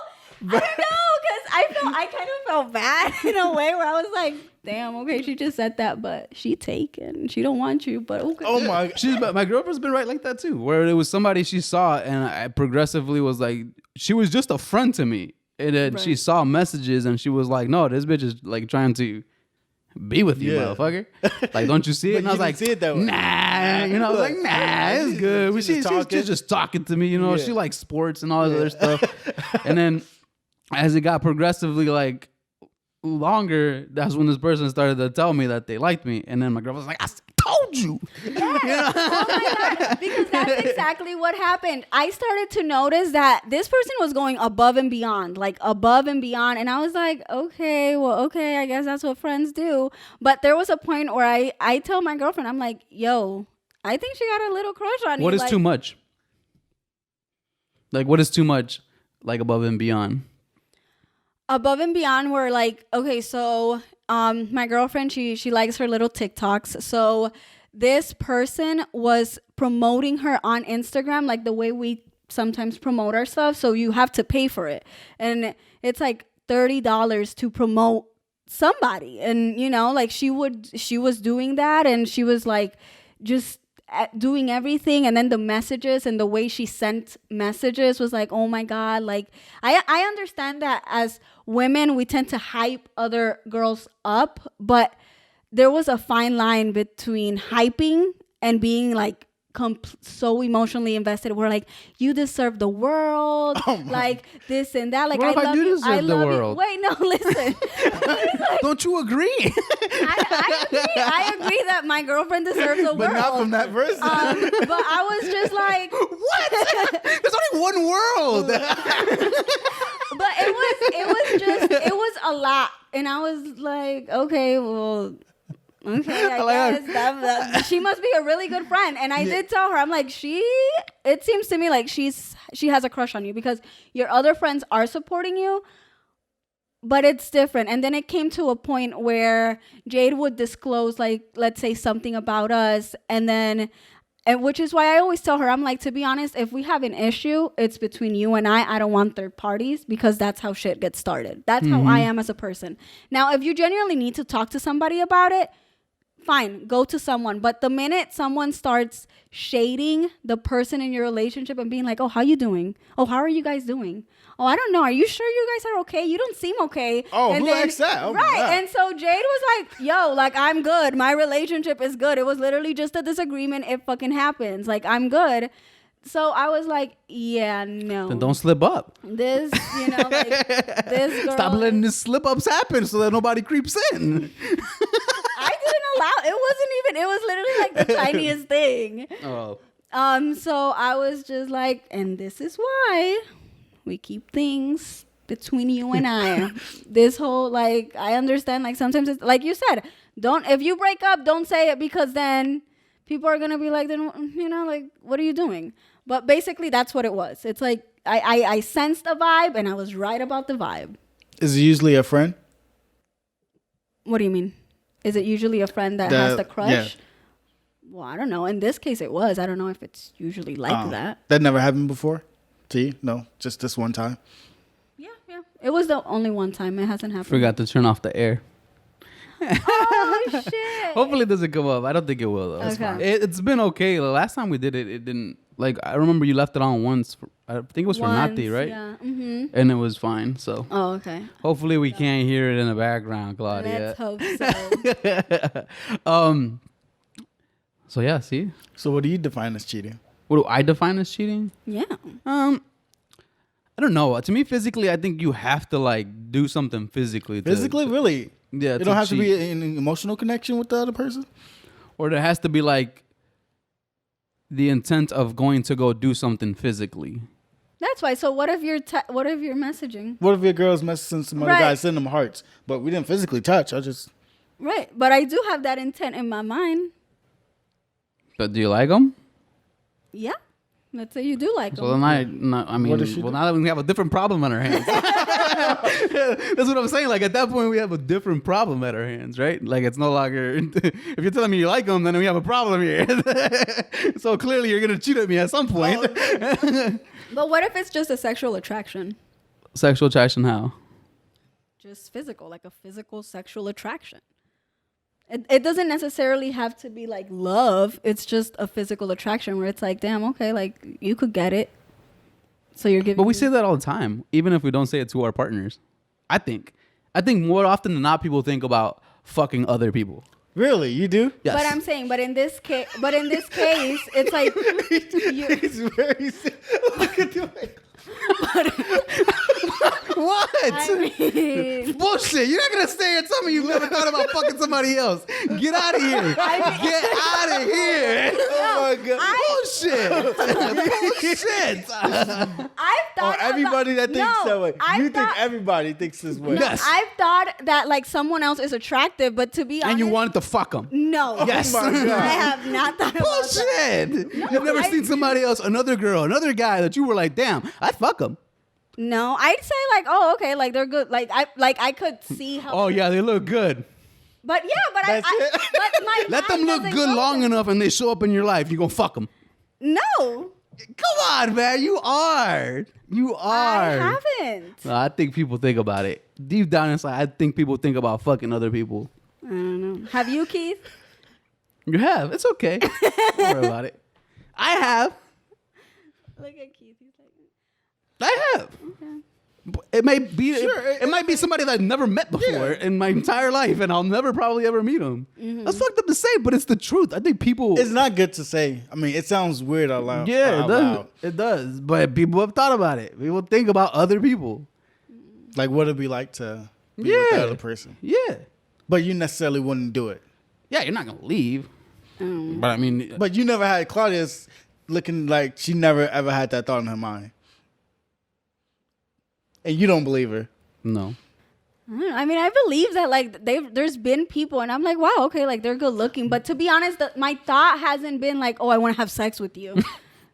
C: I don't know, because I kind of felt bad in a way where I was like, damn, okay, she just said that, but she taken. She don't want you, but okay.
B: Oh my!
A: My girlfriend's been right like that too, where it was somebody she saw and I progressively was like, she was just a friend to me. And then she saw messages and she was like, no, this bitch is like trying to be with you, motherfucker. Like, don't you see it? And I was like,
B: see it that way.
A: nah. You know, I was like, nah, it's good. She's just talking to me. You know, she likes sports and all this other stuff. And then as it got progressively like longer, that's when this person started to tell me that they liked me. And then my girl was like, I told you.
C: Yes. You know? Oh my God. Because that's exactly what happened. I started to notice that this person was going above and beyond. And I was like, okay, I guess that's what friends do. But there was a point where I tell my girlfriend, I'm like, yo, I think she got a little crush on you.
A: What is
C: like,
A: too much? Like, what is too much? Like above and beyond?
C: Above and beyond, where like, okay, so my girlfriend, she likes her little TikToks. So this person was promoting her on Instagram like the way we sometimes promote our stuff. So you have to pay for it. And it's like $30 to promote somebody. And, you know, like she was doing that and she was like just doing everything. And then the messages and the way she sent messages was like, oh my God. Like I understand that as women, we tend to hype other girls up, but there was a fine line between hyping and being like so emotionally invested. We're like, you deserve the world, like this and that. Like,
A: what if I do deserve the world?
C: Wait, no, listen.
A: Don't you agree?
C: I agree that my girlfriend deserves the world,
B: But not from that person.
C: But I was just like,
A: what? There's only one world.
C: But it was a lot, and I was like, okay, well. Okay, I guess that she must be a really good friend. And I did tell her, I'm like, it seems to me like she has a crush on you because your other friends are supporting you, but it's different. And then it came to a point where Jade would disclose, like, let's say something about us, and which is why I always tell her, I'm like, to be honest, if we have an issue, it's between you and I don't want third parties because that's how shit gets started. That's how I am as a person. Now, if you genuinely need to talk to somebody about it, fine, go to someone. But the minute someone starts shading the person in your relationship and being like, oh, how you doing? Oh, how are you guys doing? Oh, I don't know. Are you sure you guys are okay? You don't seem okay.
B: Oh,
C: and
B: who likes that? Oh,
C: right. And so Jade was like, yo, like, I'm good. My relationship is good. It was literally just a disagreement. It fucking happens. Like, I'm good. So I was like, yeah, no.
A: Then don't slip up.
C: This, you know, like, this girl.
A: Stop letting these slip ups happen so that nobody creeps in.
C: I didn't allow. It was literally like the tiniest thing.
A: Oh.
C: So I was just like, and this is why we keep things between you and I. This whole, like, I understand, like, sometimes it's like you said, if you break up, don't say it because then people are gonna be like, then, you know, like, what are you doing? But basically that's what it was. It's like I sensed a vibe and I was right about the vibe.
B: Is it usually a friend?
C: What do you mean? Is it usually a friend that has the crush?
B: Yeah.
C: Well, I don't know. In this case, it was. I don't know if it's usually like that.
B: That never happened before to you? No, just this one time?
C: Yeah. It was the only one time. It hasn't happened.
A: Forgot to turn off the air.
C: Oh, shit.
A: Hopefully it doesn't come up. I don't think it will, though.
C: Okay.
A: It's been okay. The last time we did it, it didn't. Like, I remember you left it on once. I think it was for Nati, right?
C: Yeah. Mm-hmm.
A: And it was fine. So
C: Oh, okay.
A: hopefully we can't hear it in the background, Claudia.
C: Let's hope so.
A: So yeah, see?
B: So what do you define as cheating?
A: What do I define as cheating?
C: Yeah.
A: I don't know. To me, physically, I think you have to like do something physically.
B: Physically, really?
A: Yeah,
B: It don't have to be an emotional connection with the other person.
A: or there has to be like the intent of going to go do something physically.
C: That's why. So what if you're messaging?
B: What if your girl's messaging some other
C: Right.
B: guy, send them hearts, but we didn't physically touch? I just
C: Right, but I do have that intent in my mind.
A: But do you like them?
C: Yeah. Let's say you do like
A: So
C: them.
A: then I mean,
B: What does she do?
A: now that we have a different problem on our hands. That's what I'm saying. Like at that point, we have a different problem at our hands, right? Like it's no longer. If you're telling me you like them, then we have a problem here. So clearly, you're gonna cheat at me at some point.
C: But what if it's just a sexual attraction?
A: Sexual attraction? How?
C: Just physical, like a physical sexual attraction. It doesn't necessarily have to be like love. It's just a physical attraction where it's like, damn, okay, like you could get it. So you're giving.
A: But we say that all the time, even if we don't say it to our partners. I think more often than not, people think about fucking other people.
B: really, you do?
A: Yes.
C: But I'm saying, but in this case, it's like
B: It's very. Look at the way.
A: What?
C: I mean,
A: Bullshit. You're not going to stay here and tell me you've never thought about fucking somebody else. Get out of here. Get out of here.
B: Oh my god.
A: Bullshit. Bullshit.
C: I've thought
B: Everybody that thinks that way.
C: I've
B: You think
C: thought-
B: everybody thinks this way?
A: Yes.
C: I've thought that like someone else is attractive, but to be honest,
A: And you wanted to fuck them.
C: no.
A: Yes.
B: Oh my God.
C: I have not thought about that.
A: Bullshit. You've never
C: I-
A: seen somebody else, another girl, another guy that you were like, damn, I'd fuck them.
C: No, I'd say like, oh, okay, like they're good. Like I could see how.
A: Oh, yeah, they look good.
C: But yeah, but
B: That's it?
C: but my
A: Let them
C: mind
A: look
C: doesn't
A: good
C: go
A: long
C: there.
A: enough and they show up in your life. You're going to fuck them.
C: No,
A: Come on, man. You are. You
C: I
A: are.
C: haven't.
A: No, I think people think about it. Deep down inside, I think people think about fucking other people.
C: I don't know. Have you, Keith?
A: You have. It's okay. Don't worry about it. I have.
C: Look at Keith. He's like,
A: I have. It may be it might be somebody that I've never met before in my entire life, and I'll never probably ever meet them. That's fucked up to say, but it's the truth. I think people.
B: It's not good to say. I mean, it sounds weird out loud.
A: Yeah, it
B: out
A: does.
B: loud.
A: It does. But people have thought about it. People think about other people.
B: Like, what it'd be like to be with
A: Yeah.
B: the other person.
A: Yeah.
B: But you necessarily wouldn't do it.
A: Yeah, you're not gonna leave. But I mean,
B: But you never had Claudia's looking like she never ever had that thought in her mind. And you don't believe her.
A: no.
C: I don't know. I mean, I believe that like there's been people, and I'm like, wow, okay, like they're good looking. But to be honest, my thought hasn't been like, oh, I want to have sex with you.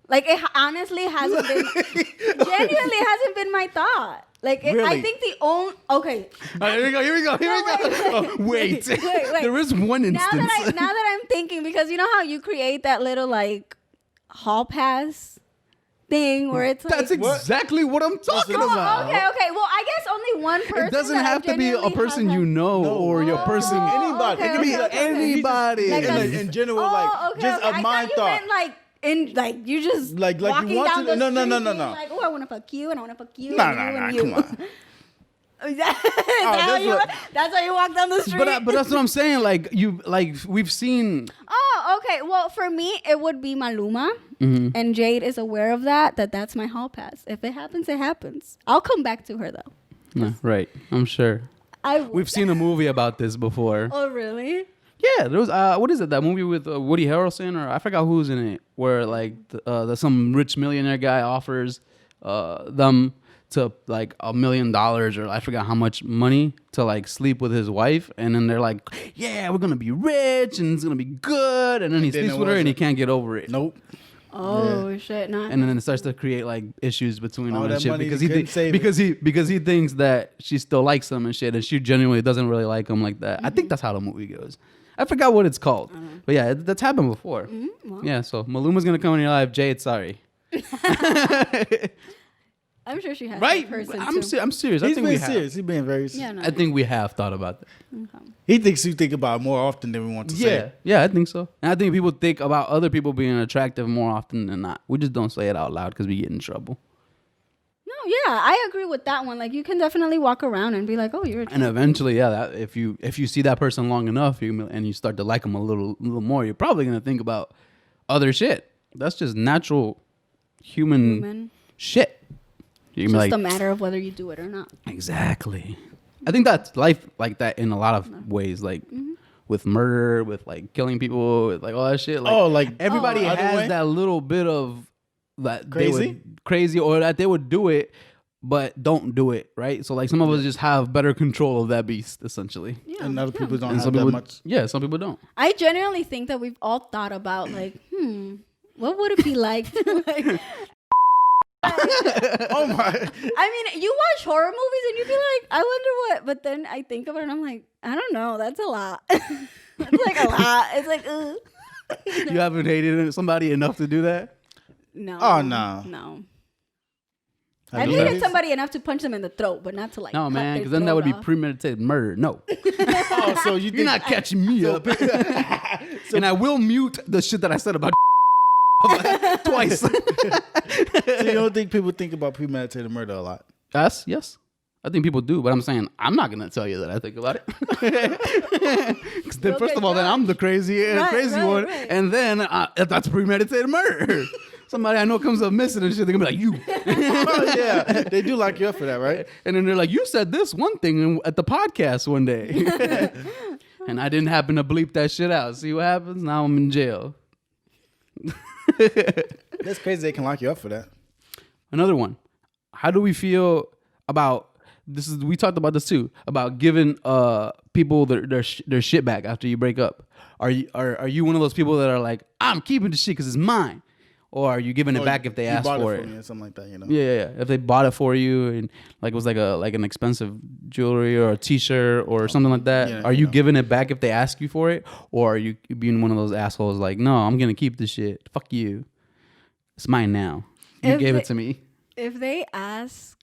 C: Like it honestly hasn't been. Genuinely hasn't been my thought. Like I
B: Really?
C: think the only okay.
A: All right, here we go. Here we go. Here
C: No,
A: we go.
C: wait,
A: Oh, wait.
C: wait.
A: There is one
C: Now
A: instance.
C: that I'm thinking, because you know how you create that little like hall pass thing where it's like
A: That's exactly what I'm talking
C: Oh,
A: about.
C: okay. Well, I guess only one person.
A: It doesn't
C: that I
A: have to be a
C: genuinely
A: person
C: have
A: you
C: that-
A: know
B: No.
A: or your person.
B: Anybody.
C: okay,
B: It could be
C: okay, okay.
A: anybody.
C: Like
B: in general,
C: Oh,
B: like
C: okay,
B: just
C: okay.
B: a mind
C: I thought you
B: thought.
C: meant like in like you just
B: Like you
C: walking
B: want
C: down
B: to-
C: the
B: no, no,
C: street
B: no, no,
C: being
B: no.
C: Like, oh, I want to fuck you and I want to fuck you.
B: No,
C: and
B: no,
C: you
B: no,
C: and you.
B: come on.
C: Is that
B: that's
C: how
B: what-
C: that's how you walk down the street?
A: But that's what I'm saying. Like we've seen.
C: Oh, okay. Well, for me, it would be Maluma, and Jade is aware of that. That's my hall pass. If it happens, it happens. I'll come back to her though.
A: No, right. I'm sure.
C: Would.
A: We've seen a movie about this before.
C: Oh, really?
A: Yeah, there was what is it? That movie with Woody Harrelson, or I forgot who's in it, where like some rich millionaire guy offers them to like $1 million, or I forgot how much money to like sleep with his wife, and then they're like, yeah, we're gonna be rich and it's gonna be good, and then he
B: then
A: sleeps
B: it
A: with her and he
B: wasn't.
A: can't get over it.
B: Nope.
C: Oh shit! Not.
A: And then it starts to create like issues between
B: All
A: them and
B: that
A: shit
B: money,
A: because
B: you
A: he
B: couldn't save it.
A: because he thinks that she still likes him and shit, and she genuinely doesn't really like him like that. I think that's how the movie goes. I forgot what it's called, but yeah, that's happened before. Yeah, so Maluma's gonna come in your life. Jade, sorry.
C: I'm sure she has
A: Right?
C: that person
A: I'm
C: too.
A: I'm serious. I
B: He's
A: think
B: being
A: we have.
B: serious. He's being very serious.
C: Yeah, no.
A: I think we have thought about that.
B: He thinks you think about it more often than we want to
A: Yeah,
B: say.
A: yeah, I think so. And I think people think about other people being attractive more often than not. We just don't say it out loud because we get in trouble.
C: No, yeah, I agree with that one. Like, you can definitely walk around and be like, "Oh, you're."
A: And eventually, yeah, that, if you see that person long enough, and you start to like them a little more, you're probably gonna think about other shit. That's just natural human
C: Human.
A: shit. You
C: It's
A: can
C: just
A: be
C: a
A: like,
C: matter of whether you do it or not.
A: exactly. I think that's life like that in a lot of ways, like with murder, with like killing people, with like all that shit. Like, everybody
B: other
A: has
B: way?
A: that little bit of that
B: Crazy?
A: they would crazy or that they would do it, but don't do it, right? So like some of us just have better control of that beast, essentially.
C: Yeah,
B: And other people don't
A: And
B: have
A: some
B: that
A: people,
B: much.
A: yeah, some people don't.
C: I genuinely think that we've all thought about like, what would it be like to like
B: Oh my!
C: I mean, you watch horror movies and you be like, I wonder what, but then I think about it and I'm like, I don't know, that's a lot. It's like a lot. It's like, ugh.
A: You haven't hated somebody enough to do that?
C: No.
B: Oh, no.
C: No.
B: Have
C: I've
B: you
C: hated
B: noticed?
C: somebody enough to punch them in the throat, but not to like.
A: No,
C: cut
A: man,
C: their
A: because then that
C: throat
A: would be
C: off.
A: premeditated murder. No.
B: Oh, so you
A: You're
B: think
A: not catching me up. And I will mute the shit that I said about twice.
B: so you don't think people think about premeditated murder a lot?
A: Yes, yes. I think people do, but I'm saying I'm not gonna tell you that I think about it. 'Cause then,
C: You'll
A: first
C: get
A: of all, then I'm the crazy
C: Right,
A: one,
C: right.
A: and then that's premeditated murder. Somebody I know comes up missing and shit. They're gonna be like, "You,"
B: Oh yeah, they do lock you up for that, right?
A: and then they're like, "You said this one thing at the podcast one day," and I didn't happen to bleep that shit out. See what happens? Now I'm in jail.
B: That's crazy. They can lock you up for that.
A: Another one. How do we feel about this? Is we talked about this too, about giving people their shit back after you break up. Are you one of those people that are like, I'm keeping the shit because it's mine, or are you giving it
B: Or
A: back if they
B: you
A: ask
B: bought
A: for
B: it
A: it?
B: me or something like that, you know?
A: Yeah. If they bought it for you and like it was like an expensive jewelry or a T-shirt or something like that,
B: Yeah,
A: are you
B: yeah.
A: giving it back if they ask you for it, or are you being one of those assholes like, no, I'm gonna keep the shit. Fuck you. It's mine now. You
C: If
A: gave
C: they-
A: it to me.
C: If they ask,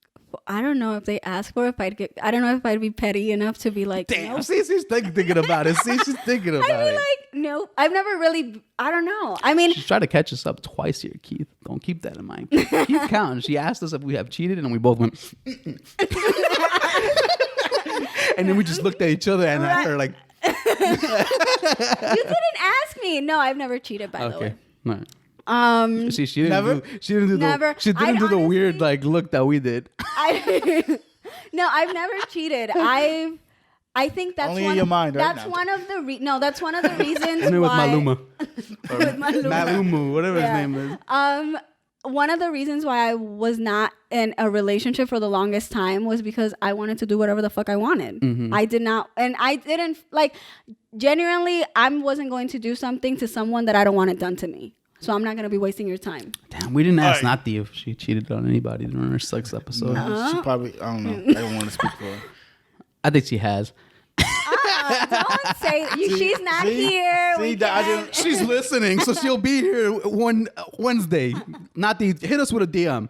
C: I don't know if they ask for it, I don't know if I'd be petty enough to be like,
A: Damn,
C: nope.
A: see, she's thinking about it. See, she's thinking about
C: I'd be
A: it.
C: like, nope. I've never really, I don't know. I mean,
A: She's tried to catch us up twice here, Keith. Don't keep that in mind. Keep counting. She asked us if we have cheated, and we both went. "Mm-mm." And then we just looked at each other and at her like,
C: you didn't ask me. No, I've never cheated, by the
A: okay.
C: way.
A: No.
C: See,
A: She didn't
B: Never?
A: do. She didn't do
C: Never.
A: the. She didn't
C: I'd
A: do the
C: honestly-
A: weird like look that we did.
C: No, I've never cheated. I think that's
B: Only in
C: one,
B: your mind right
C: that's
B: now.
C: one of the that's one of the reasons
A: And it was
C: why
A: Maluma.
C: with Maluma.
A: Malumu, whatever
C: Yeah.
A: his name is.
C: One of the reasons why I was not in a relationship for the longest time was because I wanted to do whatever the fuck I wanted.
A: Mm-hmm.
C: I did not, and I didn't like genuinely. I wasn't going to do something to someone that I don't want it done to me. So I'm not going to be wasting your time.
A: Damn, we didn't ask
B: Alright.
A: Nati if she cheated on anybody during her sex episode.
B: She probably, I don't know. I don't want to speak for her.
A: I think she has.
C: Don't say she's not
B: see?
C: here.
B: See,
C: We
B: that I
C: can't-
B: didn't-
A: She's listening, so she'll be here one Wednesday. Nati, hit us with a DM.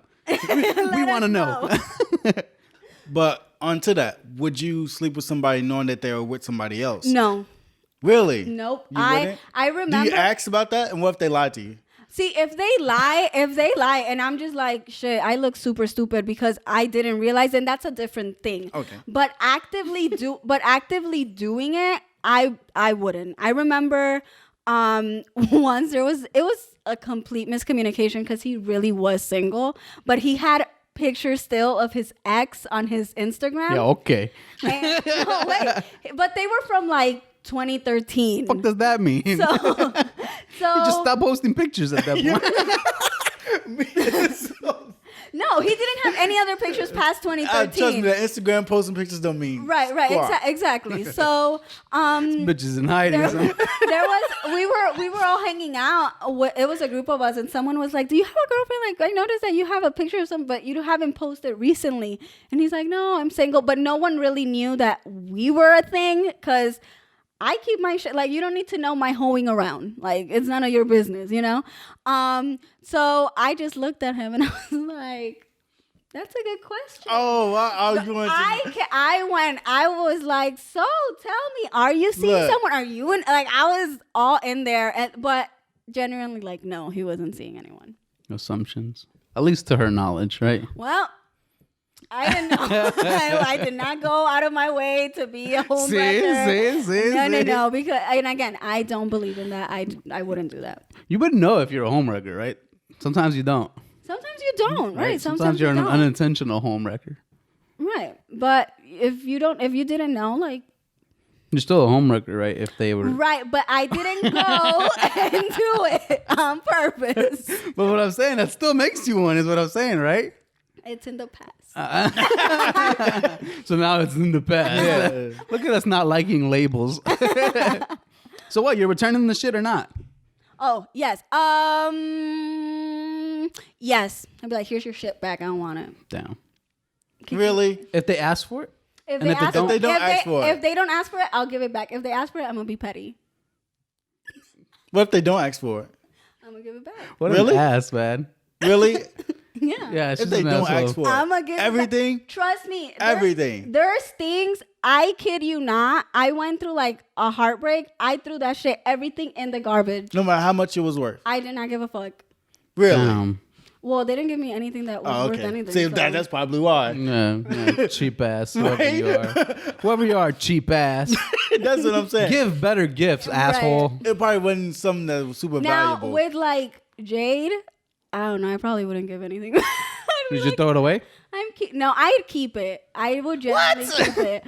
A: We want to know.
B: But onto that, would you sleep with somebody knowing that they were with somebody else?
C: No,
B: Really?
C: nope.
B: You wouldn't?
C: I
B: Do
C: remember.
B: you ask about that? And what if they lied to you?
C: See, if they lie, and I'm just like, shit, I look super stupid because I didn't realize, and that's a different thing.
B: Okay.
C: But actively doing it, I wouldn't. I remember once it was a complete miscommunication because he really was single, but he had pictures still of his ex on his Instagram.
A: Yeah, okay.
C: And, no, wait, but they were from like 2013.
A: What does that mean?
C: So
A: You just stop posting pictures at that point.
C: no, he didn't have any other pictures past 2013.
B: Trust me, that Instagram posting pictures don't mean
C: Right,
B: squat.
C: exactly. So,
A: Bitches in hiding.
C: we were all hanging out. It was a group of us, and someone was like, "Do you have a girlfriend? Like, I noticed that you have a picture of some, but you haven't posted recently." And he's like, "No, I'm single." But no one really knew that we were a thing because I keep my shit. Like, you don't need to know my hoeing around. Like, it's none of your business, you know. So I just looked at him and I was like, "That's a good question."
B: Oh, I you want to.
C: I was like, so tell me, are you seeing
B: Look.
C: someone? Are you in, like, I was all in there, but genuinely, like, no, he wasn't seeing anyone.
A: Assumptions. At least to her knowledge, right?
C: Well, I didn't know. I did not go out of my way to be a homewrecker.
A: See?
C: No, because, and again, I don't believe in that. I wouldn't do that.
A: You wouldn't know if you're a homewrecker, right? Sometimes you don't.
C: Sometimes you don't, right?
A: Sometimes you're
C: you
A: an
C: don't.
A: unintentional homewrecker.
C: Right. But if you didn't know, like,
A: You're still a homewrecker, right? If they were.
C: right, but I didn't go and do it on purpose.
A: But what I'm saying, that still makes you one, is what I'm saying, right?
C: It's in the past.
A: So now it's in the past.
B: Yeah.
A: Look at us not liking labels. So what? You're returning the shit or not?
C: Oh, yes. Yes. I'd be like, here's your shit back. I don't want it.
A: Damn.
B: Really?
A: If they ask for it?
C: If
A: And
C: they,
A: if they
C: ask,
A: don't-
B: If they don't ask for it.
C: If they don't ask for it, I'll give it back. If they ask for it, I'm going to be petty.
B: What if they don't ask for it?
C: I'm going to give it back.
A: What
B: Really?
A: an ass, man.
B: Really?
C: Yeah.
A: Yeah,
B: If
A: she's
B: they
A: an
B: don't
A: asshole.
B: ask for it,
C: I'm going to give
B: everything.
C: it back. Trust me.
B: Everything.
C: There's things, I kid you not, I went through like a heartbreak. I threw that shit, everything in the garbage.
B: No matter how much it was worth.
C: I did not give a fuck.
B: Really?
A: Damn.
C: Well, they didn't give me anything that was
B: Oh,
C: worth
B: okay.
C: anything.
B: See,
C: so-
B: that's probably why.
A: Yeah, cheap ass. Whoever
B: Right?
A: you are. Whoever you are, cheap ass.
B: That's what I'm saying.
A: Give better gifts, asshole.
B: It probably wasn't something that was super
C: Now,
B: valuable.
C: with like Jade, I don't know. I probably wouldn't give anything. I'd be
A: Did you
C: like,
A: throw it away?
C: No, I'd keep it. I would genuinely keep it.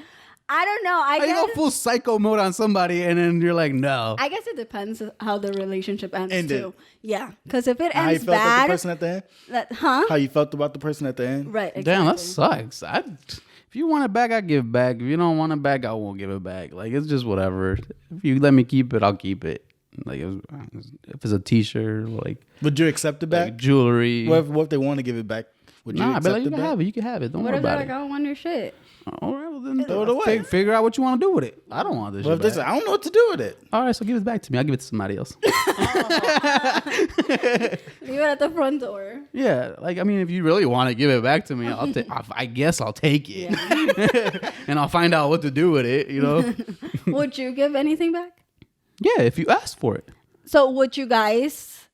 C: I don't know. I
A: How you go
C: guess,
A: full psycho mode on somebody and then you're like, no.
C: I guess it depends how the relationship ends
B: Ended.
C: too. Yeah, because if it
B: how you
C: ends
B: felt about the
C: bad,
B: person at the end?
C: huh?
B: How you felt about the person at the end?
C: Right. Exactly.
A: Damn, that sucks. If you want it back, I give it back. If you don't want it back, I won't give it back. Like, it's just whatever. If you let me keep it, I'll keep it. Like, if it's a t-shirt, like
B: Would you accept it back?
A: jewelry.
B: What if they want to give it back? Would you
A: Nah,
B: accept
A: but like, you
B: it
A: can
B: back?
A: have it. You can have it. Don't
C: What
A: worry
C: if they're
A: about
C: like,
A: it.
C: I don't want your shit?
A: All right, well then
B: Throw it away.
A: Figure out what you want to do with it. I don't want this
B: What if
A: shit
B: they
A: back.
B: say, I don't know what to do with it?
A: All right, so give it back to me. I'll give it to somebody else.
C: Leave it at the front door.
A: Yeah, like, I mean, if you really want to give it back to me, I guess I'll take it.
C: Yeah.
A: And I'll find out what to do with it, you know?
C: Would you give anything back?
A: Yeah, if you ask for it.
C: So would you guys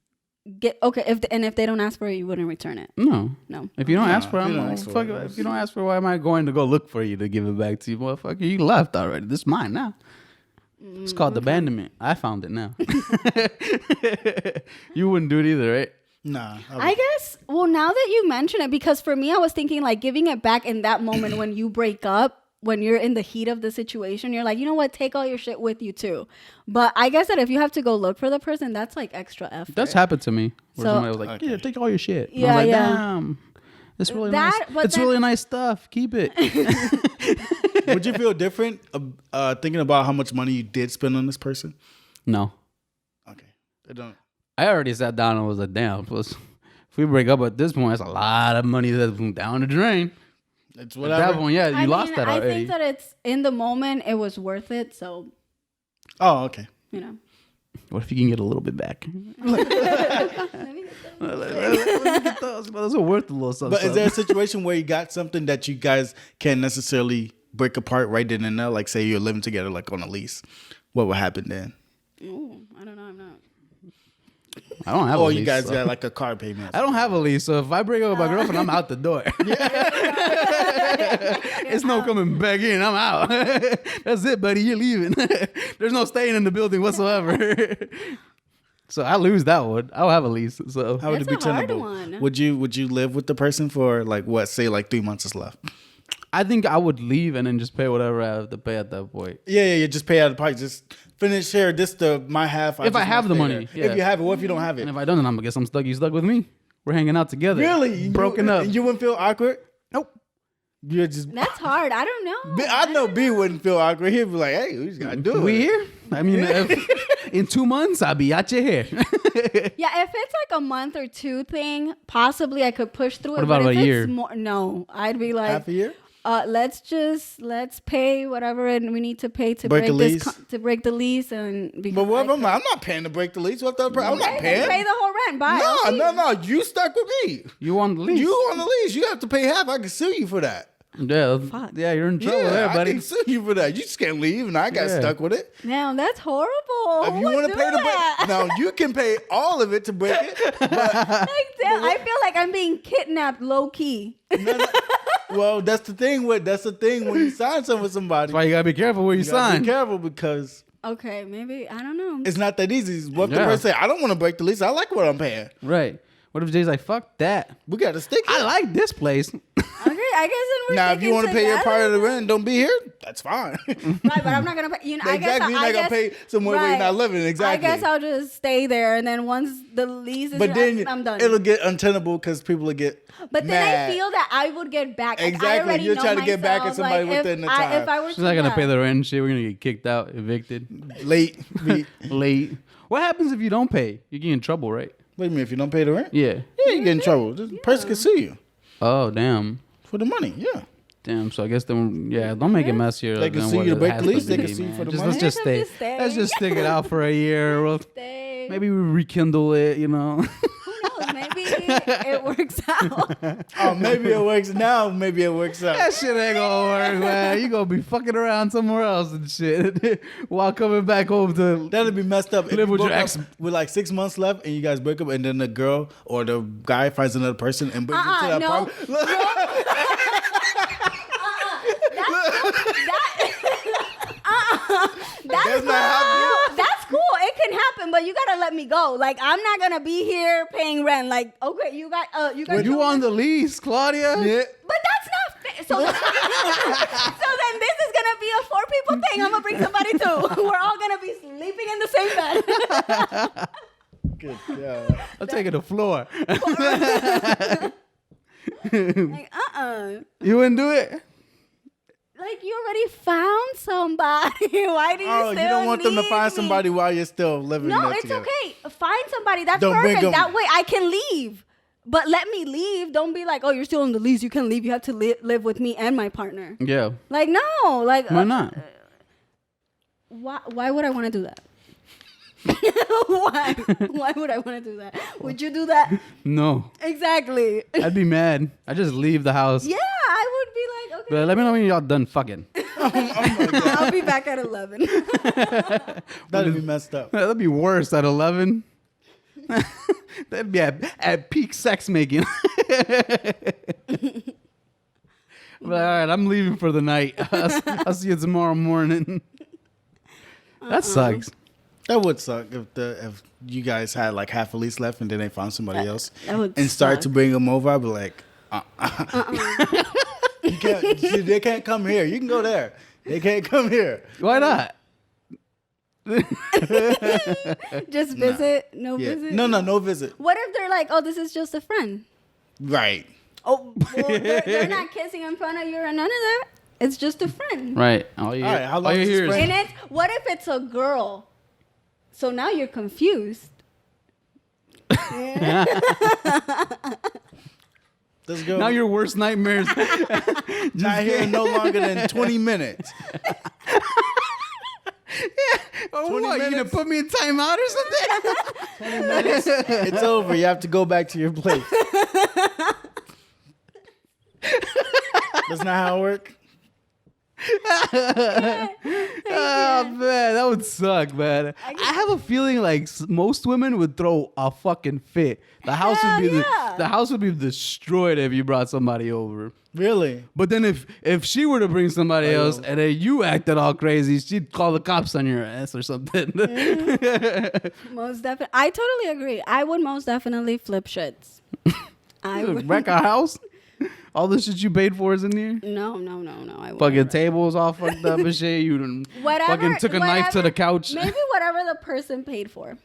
C: get okay? If they don't ask for it, you wouldn't return it.
A: No.
C: No.
A: If you don't ask for it,
B: if you
A: I'm
B: don't
A: like,
B: ask for
A: fuck
B: it,
A: it. If you don't ask for it, why am I going to go look for you to give it back to you? Motherfucker, you left already. This is mine now. It's called abandonment. I found it now. You wouldn't do it either, right?
B: Nah.
C: I guess. Well, now that you mention it, because for me, I was thinking like giving it back in that moment when you break up, when you're in the heat of the situation, you're like, you know what, take all your shit with you too. But I guess that if you have to go look for the person, that's like extra effort.
A: That's happened to me. Where
C: So-
A: somebody was like, yeah, take all your shit. And I
C: Yeah,
A: was like,
C: yeah.
A: damn. It's really
C: That-
A: nice.
C: but
A: It's
C: then-
A: really nice stuff. Keep it.
B: Would you feel different thinking about how much money you did spend on this person?
A: No.
B: Okay. I don't.
A: I already sat down and was like, damn, if we break up at this point, that's a lot of money that's down the drain.
B: It's
A: At
B: whatever.
A: that point, yeah, you lost that
C: I
A: already.
C: think that it's in the moment, it was worth it. So,
B: Oh, okay.
C: you know.
A: What if you can get a little bit back? Those are worth a little something.
B: But is there a situation where you got something that you guys can't necessarily break apart right then and there? Like, say you're living together, like on a lease. What would happen then?
C: Ooh, I don't know. I'm not.
A: I don't have a
B: Or
A: lease.
B: you guys
A: so-
B: got like a car payment.
A: I don't have a lease, so if I break up with my girlfriend, I'm out the door. It's no coming back in. I'm out. That's it, buddy. You're leaving. There's no staying in the building whatsoever. So I lose that one. I don't have a lease. So
B: How would
C: That's
B: it be
C: a hard
B: tenable?
C: one.
B: Would you live with the person for like what? Say like 3 months is left.
A: I think I would leave and then just pay whatever I have to pay at that point.
B: Yeah. Just pay out the price. Just finish here. This my half.
A: If I
B: just
A: have
B: wanna
A: the
B: stay
A: money,
B: there.
A: yeah.
B: If you have it, what if you don't have it?
A: And if I don't, then I'm guess I'm stuck. You stuck with me? We're hanging out together.
B: Really?
A: Broken
B: you,
A: up.
B: You wouldn't feel awkward?
A: Nope.
B: You're just.
C: That's hard. I don't know.
B: I know B wouldn't feel awkward. He'd be like, "Hey, we just gotta do it."
A: We here? I mean, in 2 months, I'll be out your hair.
C: Yeah, if it's like a month or two thing, possibly I could push through it.
A: What about
C: but if
A: a year?
C: It's more, no, I'd be like,
B: Half a year?
C: let's pay whatever and we need to pay to
B: Break
C: break,
B: the
C: this
B: lease?
C: to break the lease and
B: But what if I'm not paying to break the lease? What the? I'm not
C: pay
B: paying.
C: the whole rent. Bye. I'll see you.
B: No. You stuck with me.
A: You want the lease?
B: You on the lease. You have to pay half. I can sue you for that.
A: Yeah, yeah, you're in trouble there,
B: I
A: buddy.
B: can sue you for that. You just can't leave, and I got
A: Yeah.
B: stuck with it.
C: Now that's horrible.
B: If you want to pay to break, now you can pay all of it to break it. But
C: Like, damn, I feel like I'm being kidnapped low key.
B: no. Well, that's the thing when you sign something with somebody.
A: That's why you gotta be careful where you
B: You gotta
A: sign.
B: be careful because
C: Okay, maybe I don't know.
B: it's not that easy. What if the
A: Yeah.
B: person say, "I don't want to break the lease. I like what I'm paying.
A: Right. What if Jay's like, fuck that.
B: We got to stick."
A: I
B: it."
A: like this place.
C: Okay, I guess then we're
B: Now, if you want to pay your part of the
C: together.
B: rent, don't be here. That's fine.
C: Right, but I'm not gonna pay. You know, I guess
B: Exactly, you're not gonna pay somewhere where you're not living. Exactly.
C: I guess I'll just stay there, and then once the lease is
B: But then
C: I'm done.
B: it'll get untenable because people will get.
C: But then
B: mad.
C: I feel that I would get back. Like, I
B: Exactly,
C: already
B: you're
C: know
B: trying to get back at
C: myself,
B: somebody
C: like,
B: within the
C: If
B: time.
C: I were
A: She's
C: to,
A: not gonna pay the rent and shit. We're gonna get kicked out, evicted,
B: late.
A: late. What happens if you don't pay? You get in trouble, right?
B: Wait a minute, if you don't pay the rent,
A: Yeah.
B: yeah, you get in trouble. The person can sue you
A: Oh damn.
B: for the money. Yeah.
A: Damn. So I guess then, yeah, don't make it messier.
B: They can
A: than
B: sue
A: what
B: you to
A: it
B: break
A: has
B: the lease,
A: to
B: they
A: be,
B: can sue you
A: man.
B: for the
A: Just,
B: money.
A: let's just
C: Let
A: stay.
C: them just stay.
A: Let's just stick it out for a year. We'll,
C: stay.
A: maybe we rekindle it. You know.
C: Who knows? Maybe it works out.
B: Oh, maybe it works now. Maybe it works
A: That
B: out.
A: shit ain't gonna work, man. You gonna be fucking around somewhere else and shit while coming back home to.
B: That'd be messed up. If
A: Live
B: you
A: with your
B: broke
A: ex.
B: up with like 6 months left and you guys break up, and then the girl or the guy finds another person and brings it to that
C: No.
B: apartment.
C: That's
B: not happening.
C: That's cool. It can happen, but you gotta let me go. Like I'm not gonna be here paying rent. Like okay, you got
A: You on the lease, Claudia?
B: Yeah.
C: But that's not fair. So, so then this is gonna be a 4 people thing. I'm gonna bring somebody too. We're all gonna be sleeping in the same bed.
B: Good. Yeah.
A: I'll take it to the floor.
C: Like
A: You wouldn't do it?
C: Like you already found somebody. Why do you
B: Oh,
C: still
B: you don't want them to
C: need
B: find
C: me?
B: somebody while you're still living
C: No,
B: there
C: it's
B: together.
C: okay. Find somebody. That's
B: Don't bring
C: perfect.
B: them-
C: That way I can leave. But let me leave. Don't be like, oh, you're still on the lease. You can leave. You have to live with me and my partner.
A: Yeah.
C: Like, no. Like,
A: Why not?
C: Why would I want to do that? Why? Why would I want to do that? Would you do that?
A: No.
C: Exactly.
A: I'd be mad. I'd just leave the house.
C: Yeah, I would be like, okay.
A: But let me know when y'all done fucking.
C: I'll be back at 11.
B: That'd be messed up.
A: That'd be worse at 11. That'd be at peak sex making. But, all right, I'm leaving for the night. I'll see you tomorrow morning. That sucks.
B: That would suck if you guys had like half a lease left and then they found somebody else
C: that would
B: and start
C: suck.
B: to bring them over. I'd be like, you can't. They can't come here. You can go there. They can't come here.
A: Why not?
C: Just visit. No
B: Yeah.
C: visit.
B: No visit.
C: What if they're like, oh, this is just a friend?
B: Right.
C: Oh, well, they're not kissing in front of you or none of that. It's just a friend.
A: Right. All you,
B: All right, how long
A: all you
B: is this
A: hear is
B: friend?
C: And it's what if it's a girl? So now you're confused.
B: Let's go.
A: now your worst nightmares.
B: not here no longer than 20 minutes.
A: Oh,
B: 20
A: what? You gonna
B: minutes?
A: put me in timeout or something?
B: 20 minutes. It's over. You have to go back to your place. That's not how it works.
A: Oh man, that would suck, man. I have a feeling like most women would throw a fucking fit. The house
C: Hell
A: would be
C: yeah.
A: the house would be destroyed if you brought somebody over.
B: Really?
A: But then if she were to bring somebody
B: Oh,
A: else and then you acted all crazy, she'd call the cops on your ass or something.
C: Most definitely. I totally agree. I would most definitely flip shits. I would.
A: Wreck our house. All the shit you paid for is in here.
C: No. I wouldn't.
A: Fucking tables all fucked up and shit. You done
C: Whatever.
A: fucking took a knife to the couch.
C: Maybe whatever the person paid for.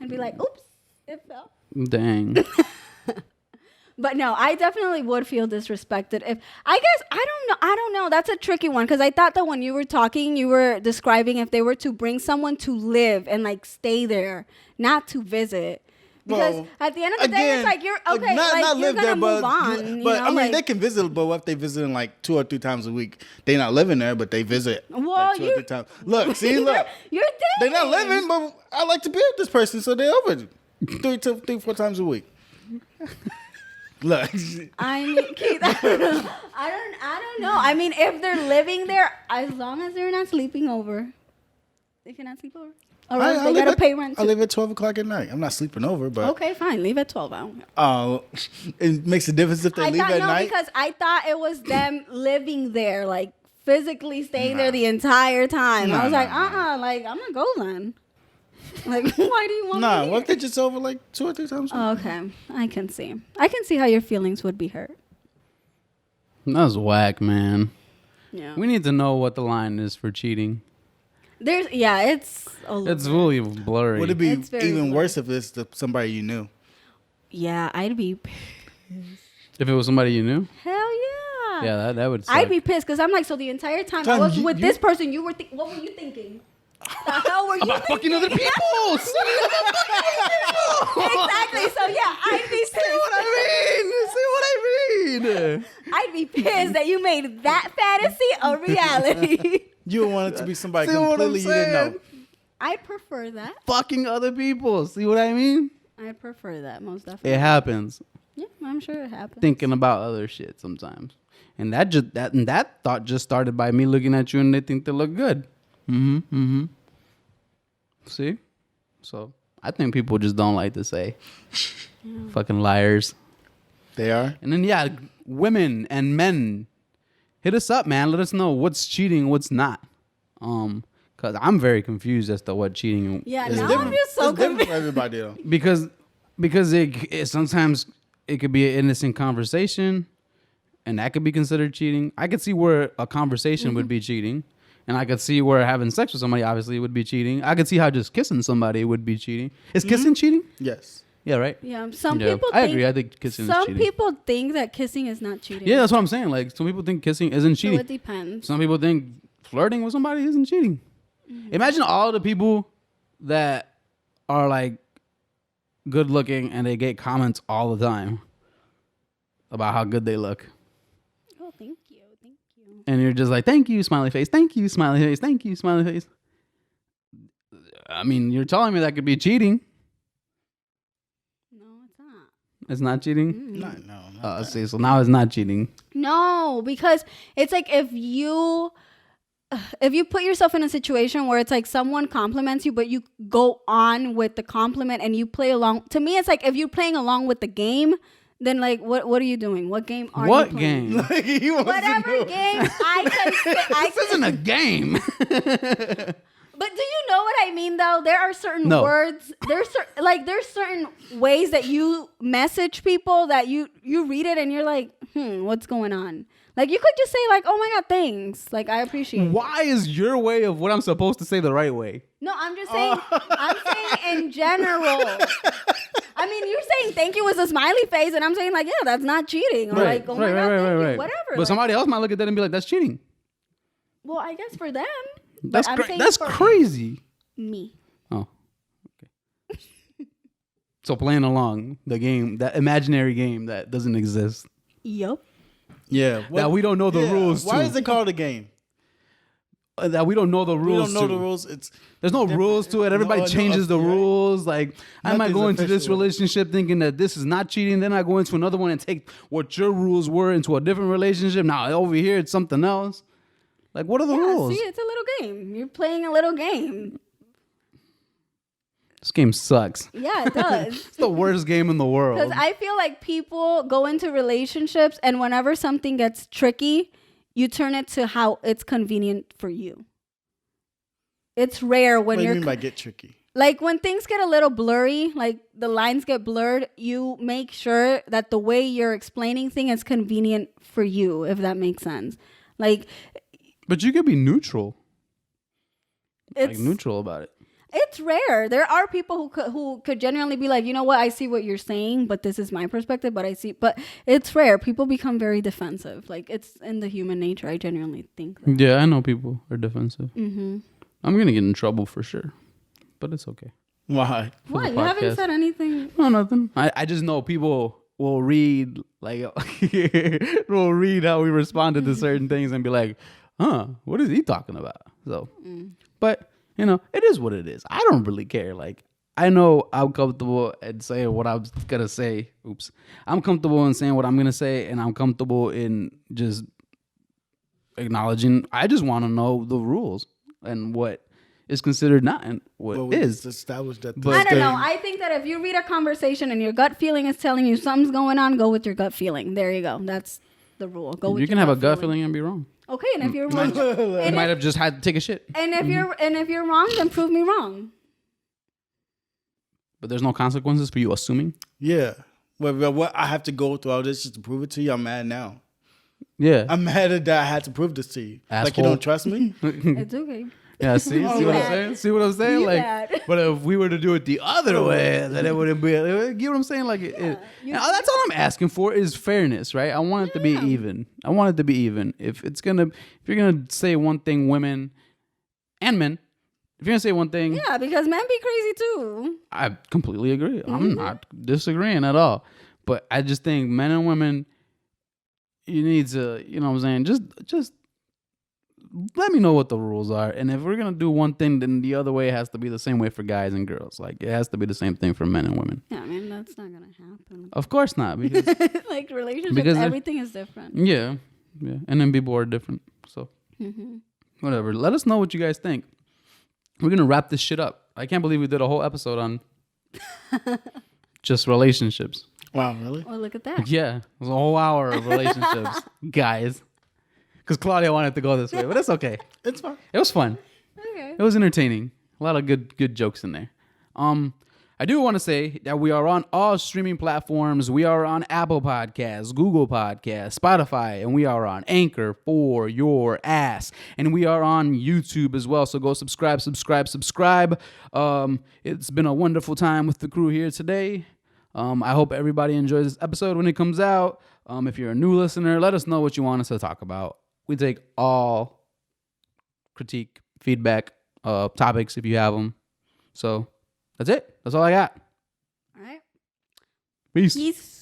C: I'd be like, oops, it fell.
A: Dang.
C: But no, I definitely would feel disrespected if I guess I don't know. That's a tricky one because I thought that when you were talking, you were describing if they were to bring someone to live and like stay there, not to visit. Because
B: Well,
C: at the end of the day, it's like you're okay.
B: Not
C: you're
B: live
C: gonna
B: there,
C: move
B: but
C: on.
B: but
C: you know?
B: I mean
C: like,
B: they can visit. But what if they visiting like 2 or 3 times a week? They not living there, but they visit.
C: Well,
B: like 2 or
C: you-
B: 3 times. Look, see, look.
C: you're
B: They're not
C: dating.
B: living, but I like to be with this person, so they're over 3, 4 times a week. Look,
C: I mean, Keith, I don't know. I mean, if they're living there, as long as they're not sleeping over, they cannot sleep over. Or else they
B: leave
C: gotta
B: at-
C: pay rent
B: I
C: too.
B: leave at 12 o'clock at night. I'm not sleeping over, but
C: Okay, fine. Leave at 12. I don't care.
B: it makes a difference if they
C: I
B: leave
C: thought
B: at
C: no,
B: night.
C: because I thought it was them living there, like physically staying there the entire time. I was like, like I'm gonna go then. Like, why do you want
B: Nah,
C: me?
B: what if they just over like 2 or 3 times?
C: Okay, I can see how your feelings would be hurt.
A: That's whack, man.
C: Yeah.
A: We need to know what the line is for cheating.
C: It's a little
A: It's really blurry.
B: Would it be
C: It's very
B: even
C: blurry.
B: worse if it's somebody you knew?
C: Yeah, I'd be
A: If it was somebody you knew?
C: hell yeah.
A: Yeah, that would suck.
C: I'd be pissed because I'm like, so the entire time I
B: Son,
C: was
B: you-
C: with
B: you-
C: this person, you were what were you thinking? The hell were you
A: about
C: thinking?
A: fucking other people.
C: Exactly. So yeah, I'd be pissed.
A: See what I mean?
C: I'd be pissed that you made that fantasy a reality.
B: You would want it to be somebody
A: See what I'm
B: completely you didn't know.
A: saying?
C: I'd prefer that.
A: Fucking other people. See what I mean?
C: I'd prefer that most definitely.
A: It happens.
C: Yeah, I'm sure it happens.
A: Thinking about other shit sometimes. And that thought just started by me looking at you and they think they look good. See? So I think people just don't like to say fucking liars.
B: They are.
A: And then yeah, women and men, hit us up, man. Let us know what's cheating, what's not. Cause I'm very confused as to what cheating
C: Yeah,
A: is.
C: now
B: Different-
C: I'm just so
B: it's different
C: confused.
B: for everybody though.
A: Because it sometimes it could be an innocent conversation, and that could be considered cheating. I could see where a conversation would be cheating, and I could see where having sex with somebody obviously would be cheating. I could see how just kissing somebody would be cheating. Is kissing cheating?
B: Yes.
A: Yeah, right.
C: Yeah, some
A: Yeah,
C: people.
A: I
C: think,
A: agree. I think kissing is
C: some
A: cheating.
C: people think that kissing is not cheating.
A: Yeah, that's what I'm saying. Like some people think kissing isn't
C: So
A: cheating.
C: it depends.
A: Some people think flirting with somebody isn't cheating. Imagine all the people that are like good looking and they get comments all the time about how good they look.
C: Oh, thank you, thank you.
A: And you're just like, thank you, smiley face. Thank you, smiley face. Thank you, smiley face. I mean, you're telling me that could be cheating.
C: No, it's not.
A: It's not cheating?
B: No, no.
A: See, so now it's not cheating.
C: No, because it's like if you put yourself in a situation where it's like someone compliments you, but you go on with the compliment and you play along. To me, it's like if you're playing along with the game, then like what are you doing? What game are
A: What
C: you playing?
A: game?
B: Like, he wants to
C: Whatever
B: know.
C: game I can say.
A: This isn't a game.
C: But do you know what I mean though? There are certain
A: No.
C: words. There's certain ways that you message people that you read it and you're like, what's going on? Like you could just say like, oh my god, thanks. Like I appreciate it.
A: Why is your way of what I'm supposed to say the right way?
C: No, I'm just saying. I'm saying in general. I mean, you're saying thank you with a smiley face, and I'm saying like, yeah, that's not cheating, or like, oh my god, thank you, whatever.
A: But
C: Like,
A: somebody else might look at that and be like, that's cheating.
C: well, I guess for them,
A: That's
C: I'm saying
A: that's
C: for
A: crazy.
C: me.
A: Oh, okay. So playing along the game, that imaginary game that doesn't exist,
C: Yup.
B: Yeah.
A: that we don't know the rules
B: Why
A: to,
B: is it called a game?
A: that we don't know the
B: We
A: rules
B: don't know
A: to.
B: the rules. It's
A: There's no rules to it. Everybody
B: No,
A: changes the
B: you're right.
A: rules. Like I might
B: Nothing's
A: go into this
B: official.
A: relationship thinking that this is not cheating. Then I go into another one and take what your rules were into a different relationship. Now over here it's something else. Like what are the
C: Yeah,
A: rules?
C: see, it's a little game. You're playing a little game.
A: This game sucks.
C: Yeah, it does.
A: It's the worst game in the world.
C: Because I feel like people go into relationships, and whenever something gets tricky, you turn it to how it's convenient for you. It's rare when
B: what do you
C: you're
B: mean by get tricky?
C: like when things get a little blurry, like the lines get blurred, you make sure that the way you're explaining things is convenient for you, if that makes sense. Like
A: But you could be neutral.
C: it's
A: Like neutral about it.
C: it's rare. There are people who could genuinely be like, you know what, I see what you're saying, but this is my perspective. But it's rare. People become very defensive. Like it's in the human nature. I genuinely think that.
A: Yeah, I know people are defensive.
C: Mm-hmm.
A: I'm gonna get in trouble for sure, but it's okay.
B: Why?
A: For
C: Why?
A: the
C: You haven't
A: podcast.
C: said anything.
A: No, nothing. I just know people will read like will read how we responded to certain things and be like, huh, what is he talking about? So, but you know, it is what it is. I don't really care. Like, I know I'm comfortable in saying what I'm gonna say. Oops, I'm comfortable in saying what I'm gonna say, and I'm comfortable in just acknowledging. I just want to know the rules and what is considered not and what
B: Well, we
A: is.
B: just established that.
A: But-
C: I don't know. I think that if you read a conversation and your gut feeling is telling you something's going on, go with your gut feeling. There you go. That's the rule. Go with
A: You
C: your
A: can have a gut feeling and be wrong.
C: Okay, and if you're wrong,
A: You
C: and
A: might
C: if,
A: have just had to take a shit.
C: and if you're wrong, then prove me wrong.
A: But there's no consequences for you assuming.
B: Yeah. What I have to go through all this just to prove it to you? I'm mad now.
A: Yeah.
B: I'm mad that I had to prove this to you. Like you
A: Asshole.
B: don't trust me.
C: It's okay.
A: Yeah, see what I'm
C: mad.
A: saying? See what I'm saying?
C: You
A: Like,
C: mad.
A: but if we were to do it the other way, then it wouldn't be. You know what I'm saying? Like, that's all I'm asking for is fairness, right? I want it to be even. I want it to be even. If you're gonna say one thing, women and men, if you're gonna say one thing,
C: Yeah, because men be crazy too.
A: I completely agree. I'm not disagreeing at all. But I just think men and women, you need to, you know what I'm saying? Just let me know what the rules are. And if we're going to do one thing, then the other way has to be the same way for guys and girls. Like, it has to be the same thing for men and women.
C: Yeah, I mean, that's not going to happen.
A: Of course not. Because,
C: Like, relationships,
A: Because
C: everything is different.
A: yeah. And then people are different. So,
C: Mm-hmm.
A: whatever. Let us know what you guys think. We're going to wrap this shit up. I can't believe we did a whole episode on just relationships.
B: Wow, really?
C: Well, look at that.
A: Yeah, it was a whole hour of relationships, guys. Because Claudia wanted to go this way, but it's okay.
B: It's fine.
A: It was fun.
C: Okay.
A: It was entertaining. A lot of good jokes in there. I do want to say that we are on all streaming platforms. We are on Apple Podcasts, Google Podcasts, Spotify, and we are on Anchor for your ass. And we are on YouTube as well. So go subscribe. It's been a wonderful time with the crew here today. I hope everybody enjoys this episode when it comes out. If you're a new listener, let us know what you want us to talk about. We take all critique, feedback, topics if you have them. So that's it. That's all I got.
C: All right.
A: Peace.
C: Peace.